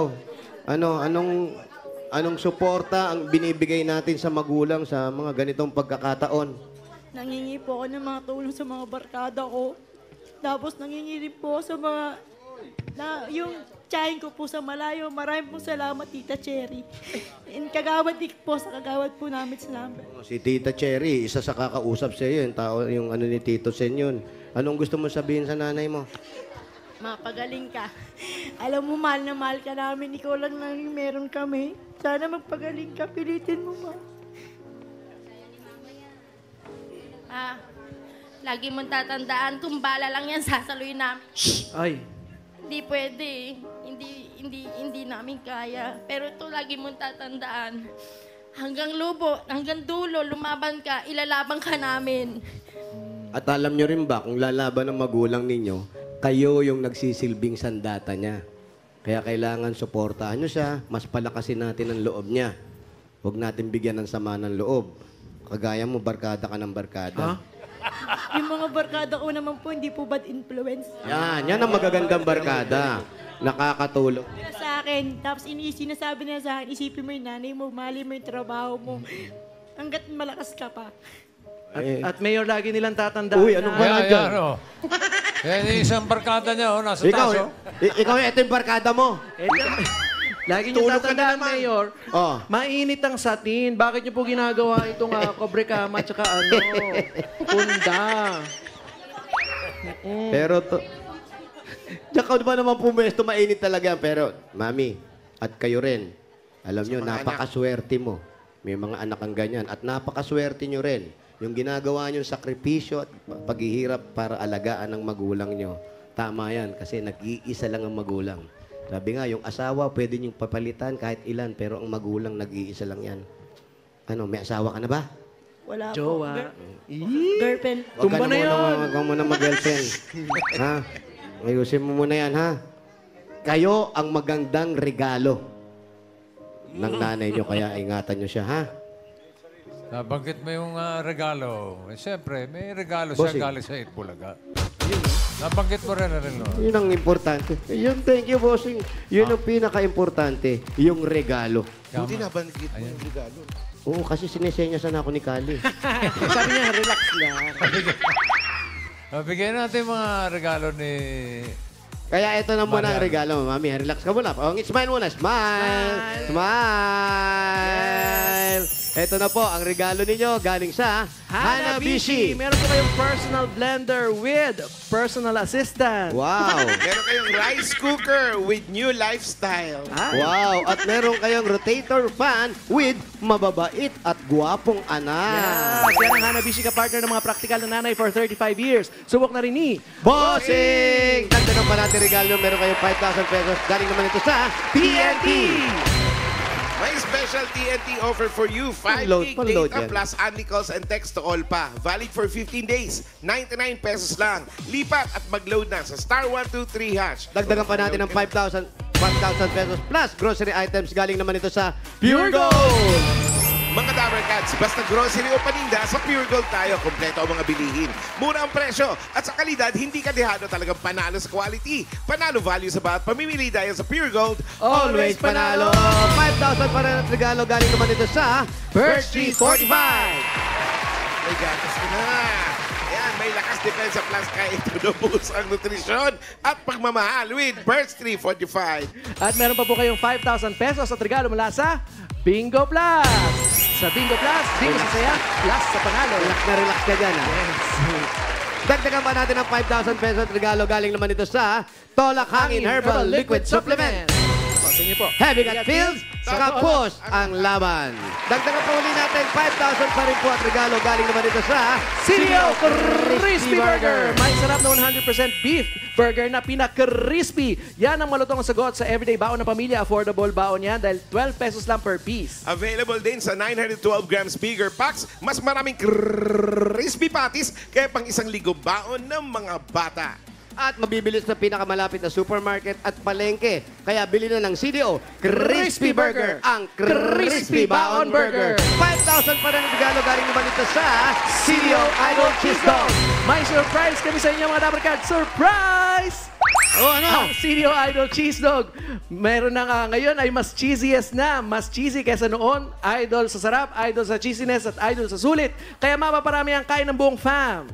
S4: Anong suporta ang binibigay natin sa magulang sa mga ganitong pagkakataon?
S9: Nangingi po ako ng mga tulong sa mga barkada ko. Tapos nangingi rin po sa mga, yung tsahin ko po sa malayo. Maraming pong salamat, Tita Cherry. And kagawad din po sa kagawad po namin sa number.
S4: Si Tita Cherry, isa sa kakausap sa iyo, yung ano ni Tito Sen yun. Anong gusto mo sabihin sa nanay mo?
S9: Mapagaling ka. Alam mo, mahal na mahal ka namin. Ikaw lang yung meron kami. Sana magpagaling ka. Pilitin mo, ma.
S2: Lagi mong tatandaan, tumbala lang yan, sasaluin namin.
S1: Ay.
S2: Hindi pwede eh. Hindi namin kaya. Pero ito lagi mong tatandaan. Hanggang lubo, hanggang dulo, lumaban ka, ilalaban ka namin.
S4: At alam nyo rin ba, kung lalaban ng magulang ninyo, kayo yung nagsisilbing sandata niya. Kaya kailangan suportahan nyo siya, mas palakasin natin ang loob niya. Huwag natin bigyan ng sama ng loob. Kagaya mo, barkada ka ng barkada.
S9: Yung mga barkada ko naman po, hindi po bad influence.
S4: Yan ang magagandang barkada. Nakakatulong.
S9: Sa akin, tapos sinasabi nila sa akin, isipin mo yung nanay mo, mali mo yung trabaho mo. Hanggat malakas ka pa.
S1: At Mayor, lagi nilang tatandaan
S4: Uy, anong ba dyan?
S7: Yan, isang barkada niya, nasa
S4: Ikaw,
S7: taso.
S4: ito yung barkada mo.
S1: Lagi niyo tatandaan, Mayor,
S4: Oh.
S1: mainit ang satin. Bakit niyo po ginagawa itong kobre kama at saka punda?
S4: Pero Tsaka ba naman pumesto, mainit talaga yan. Pero, Mami, at kayo rin, alam nyo, napakaswerte mo. May mga anak kang ganyan. At napakaswerte nyo rin. Yung ginagawa nyo sakripisyo at paghihirap para alagaan ng magulang nyo. Tama yan, kasi nag-iisa lang ang magulang. Sabi nga, yung asawa, pwede nyo papalitan kahit ilan, pero ang magulang, nag-iisa lang yan. Ano, may asawa ka na ba?
S9: Wala po.
S1: Jowa.
S9: Girlfriend.
S1: Tumba na yun.
S4: Huwag ka muna mag-girlfriend. Ha? Ayusin mo muna yan, ha? Kayo ang magandang regalo ng nanay nyo, kaya ingatan nyo siya, ha?
S10: Nabanggit mo yung regalo. Siyempre, may regalo
S4: Bossing.
S10: siya galing sa Itbulaga. Nabanggit mo rin no?
S4: Yun ang importante. Yun, thank you, bossing. Yun ang pinaka-importante, yung regalo.
S3: Buti na banggit mo yung regalo.
S4: Oo, kasi sinesenyasan ako ni Kali.
S1: Sabi niya, relax lang.
S10: Bigyan natin mga regalo ni...
S4: Kaya ito na muna ang
S10: Marian.
S4: regalo, Mami. Relax ka muna. Smile muna. Smile! Smile! Ito na po ang regalo ninyo galing sa Hanabishi.
S1: Meron po kayong personal blender with personal assistant.
S4: Wow!
S3: Meron kayong rice cooker with new lifestyle.
S4: Wow! At meron kayong rotator fan with mababait at gwapong anak.
S1: Yan ang Hanabishi ka-partner ng mga praktikal na nanay for 35 years. Subok na rin ni
S4: Bossing! Dagdagan pa natin regalo. Meron kayong 5,000 pesos. Galing naman ito sa TNT!
S3: May special TNT offer for you. 5 gig
S4: Pang-load
S3: data
S4: yan.
S3: plus only calls and text to all pa. Valid for 15 days. 99 pesos lang. Lipat at mag-load na sa *123 hash.
S4: Dagdagan pa natin ng 5,000 pesos plus grocery items. Galing naman ito sa Pure Gold!
S3: Mga Dabber Cats, basta grocery o paninda, sa Pure Gold tayo. Kompleto ang mga bilihin. Mura ang presyo. At sa kalidad, hindi ka dehado, talagang panalo sa quality. Panalo value sa bawat pamimili dahil sa Pure Gold.
S4: Always panalo! 5,000 pa rin at regalo. Galing naman ito sa Birch Street 45!
S3: May gatas ka na. Ayan, may lakas depensa plus kaya ito nabus ang nutrisyon at pagmamahal with Birch 345.
S1: At meron pa po kayong 5,000 pesos at regalo mula sa Bingo Plus. Sa Bingo Plus, bingo sa saya, plus sa panalo.
S4: Relax ka dyan, ha? Dagdagan pa natin ng 5,000 pesos at regalo. Galing naman ito sa Tolak Hangin Herbal Liquid Supplement.
S1: Sa inyo po.
S4: Heavy Gut Feels, saka push ang laban. Dagdagan pa uli natin 5,000 pa rin po at regalo. Galing naman ito sa
S1: CDO Crispy Burger. May sarap na 100% beef burger na pinaka-crispy. Yan ang malutong sagot sa everyday baon ng pamilya. Affordable baon yan dahil 12 pesos lang per piece.
S3: Available din sa 912 grams bigger packs. Mas maraming crispy patties kaya pang 1,000 baon ng mga bata.
S4: at mabibili sa pinakamalapit na supermarket at palengke. Kaya bili na ng CDO Crispy Burger, ang Crispy Baon Burger. 5,000 pa rin ang regalo galing naman ito sa CDO Idol Cheese Dog.
S1: May surprise kami sa inyo mga Dabber Cats. Surprise!
S4: Oh, ano?
S1: Ang CDO Idol Cheese Dog. Meron na nga ngayon ay mas cheesiest na. Mas cheesy kaysa noon. Idol sa sarap, idol sa cheesiness at idol sa sulit. Kaya mapaparami ang kain ng buong fam.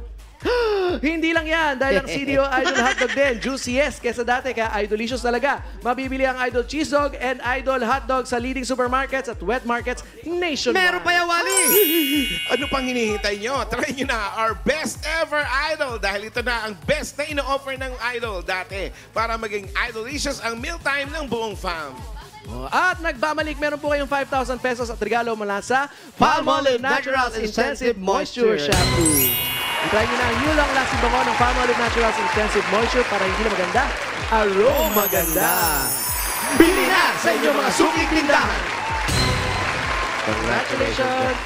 S1: Hindi lang yan, dahil ang CDO Idol Hotdog din, juiciest kesa dati, kaya idolicious talaga. Mabibili ang Idol Cheese Dog and Idol Hotdog sa leading supermarkets at wet markets nationwide.
S4: Meron pa yan, Wally!
S3: Ano pang hinihintay nyo? Try nyo na our best ever Idol dahil ito na ang best na ino-offer ng Idol dati para maging idolicious ang mealtime ng buong fam.
S1: At nagbabalik, meron po kayong 5,000 pesos at regalo mula sa Palmolive Naturals Intensive Moisture Shampoo. Try nyo na ang new long-lasting bango ng Palmolive Naturals Intensive Moisture para hindi na maganda, aroma maganda. Bili na sa inyong mga suking tindahan. Congratulations!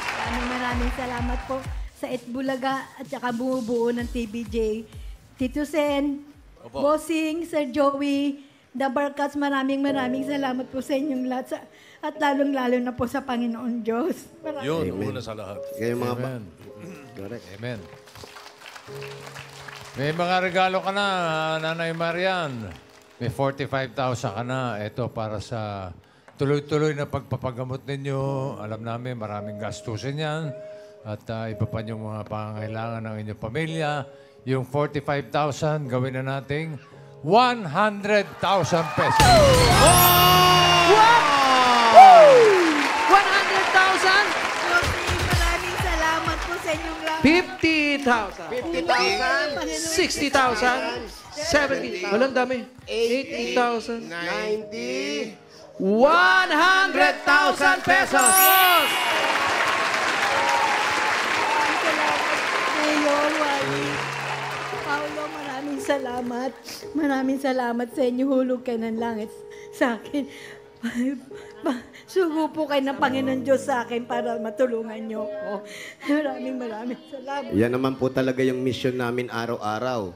S8: Maraming salamat po sa Itbulaga at saka bumubuo ng TBJ. Tito Sen, Bossing, Sir Joey, Dabber Cats, maraming salamat po sa inyong lahat. At lalong-lalo na po sa Panginoon Diyos.
S7: Yun, una sa lahat.
S4: Kayo mga
S10: Amen.
S4: Correct.
S10: Amen. May mga regalo ka na, Nanay Marian. May 45,000 ka na. Ito para sa tuloy-tuloy na pagpapagamot ninyo. Alam namin, maraming gastusin yan. At iba pa yung mga pangangailangan ng inyong pamilya. Yung 45,000, gawin na nating 100,000 pesos.
S1: What? 100,000?
S8: Maraming salamat po sa inyong lahat.
S1: 50,000? 60,000? 70,000? Walang dami. 80,000?
S4: 90.
S1: 100,000 pesos!
S8: Mayor, Wally, Paulo, maraming salamat. Maraming salamat sa inyo. Hulog kayo ng langit sa akin. Sugo po kayo ng Panginoon Diyos sa akin para matulungan niyo ako. Maraming salamat.
S4: Yan naman po talaga yung mission namin araw-araw.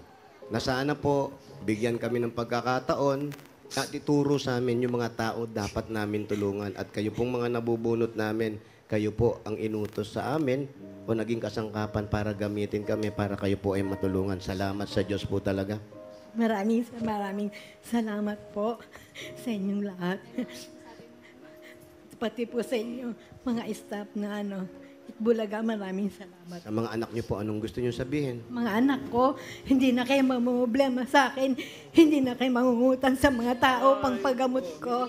S4: Na sana po, bigyan kami ng pagkakataon at ituro sa amin yung mga tao dapat namin tulungan. At kayo pong mga nabubunot namin, kayo po ang inutos sa amin o naging kasangkapan para gamitin kami para kayo po ay matulungan. Salamat sa Diyos po talaga.
S8: Maraming salamat po sa inyong lahat. Pati po sa inyo, mga staff na Bulaga, maraming salamat.
S4: Sa mga anak niyo po, anong gusto niyo sabihin?
S8: Mga anak ko, hindi na kayo mamumblema sa akin. Hindi na kayo mangungutang sa mga tao pang paggamot ko.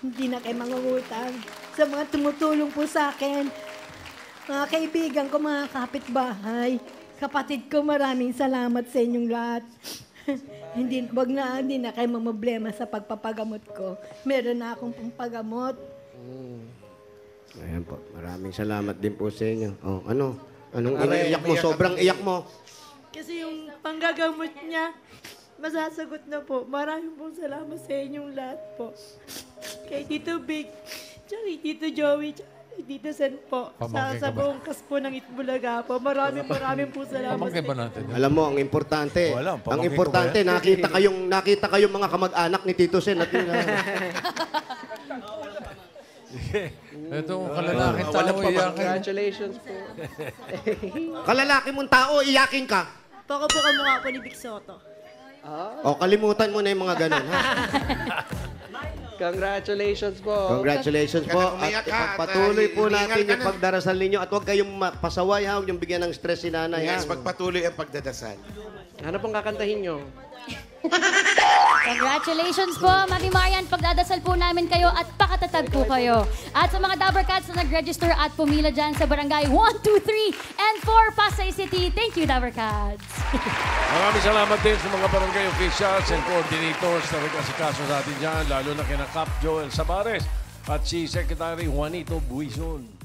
S8: Hindi na kayo mangungutang sa mga tumutulong po sa akin. Mga kaibigan ko, mga kapitbahay, kapatid ko, maraming salamat sa inyong lahat. hindi na kayo mamumblema sa pagpapagamot ko. Meron na akong pampagamot.
S4: Ayan po, maraming salamat din po sa inyo. Oh, ano? Anong iniiyak mo? Sobrang iyak mo.
S9: Kasi yung panggagamot niya, masasagot na po. Maraming pong salamat sa inyong lahat po. Kay Tito Big, tsaka kay Tito Joey, tsaka kay Tito Sen po.
S10: Pamangkin
S9: Sa
S10: ka ba?
S9: buong kaspo ng Itbulaga po. Maraming po salamat
S10: Pamangkin ba
S9: sa inyo.
S10: natin yun?
S4: Alam mo, ang importante,
S7: Wala,
S4: ang
S7: pamangkin
S4: importante,
S7: ko
S4: nakita kayong mga kamag-anak ni Tito Sen at yun,
S10: Itong kalalaking tao iyakin.
S1: Congratulations po.
S4: kalalaki mong tao, iyakin ka.
S9: Baka po kamukha po ni Vic Soto.
S4: O, kalimutan mo na yung mga ganun, ha?
S1: Congratulations po.
S4: Congratulations po.
S3: Huwag ka na
S4: At
S3: umiyak, ha?
S4: patuloy po
S3: Hiningal
S4: natin
S3: ka
S4: yung
S3: na.
S4: pagdarasal ninyo at huwag kayong pasaway, ha? Huwag yung bigyan ng stress si nanay, ha?
S3: Yes, pagpatuloy ang pagdadasal.
S1: Ano pong kakantahin nyo?
S2: Congratulations po, Mami Marian. Pagdadasal po namin kayo at pakatatag po kayo. At sa mga Dabber Cats na nag-register at pumila dyan sa barangay 1, 2, 3, and 4, Pasay City. Thank you, Dabber Cats.
S7: Maraming salamat din sa mga barangay officials and coordinators na nag-asikaso sa atin dyan, lalo na kina Cap Joel Sabares at si Secretary Juanito Buizon.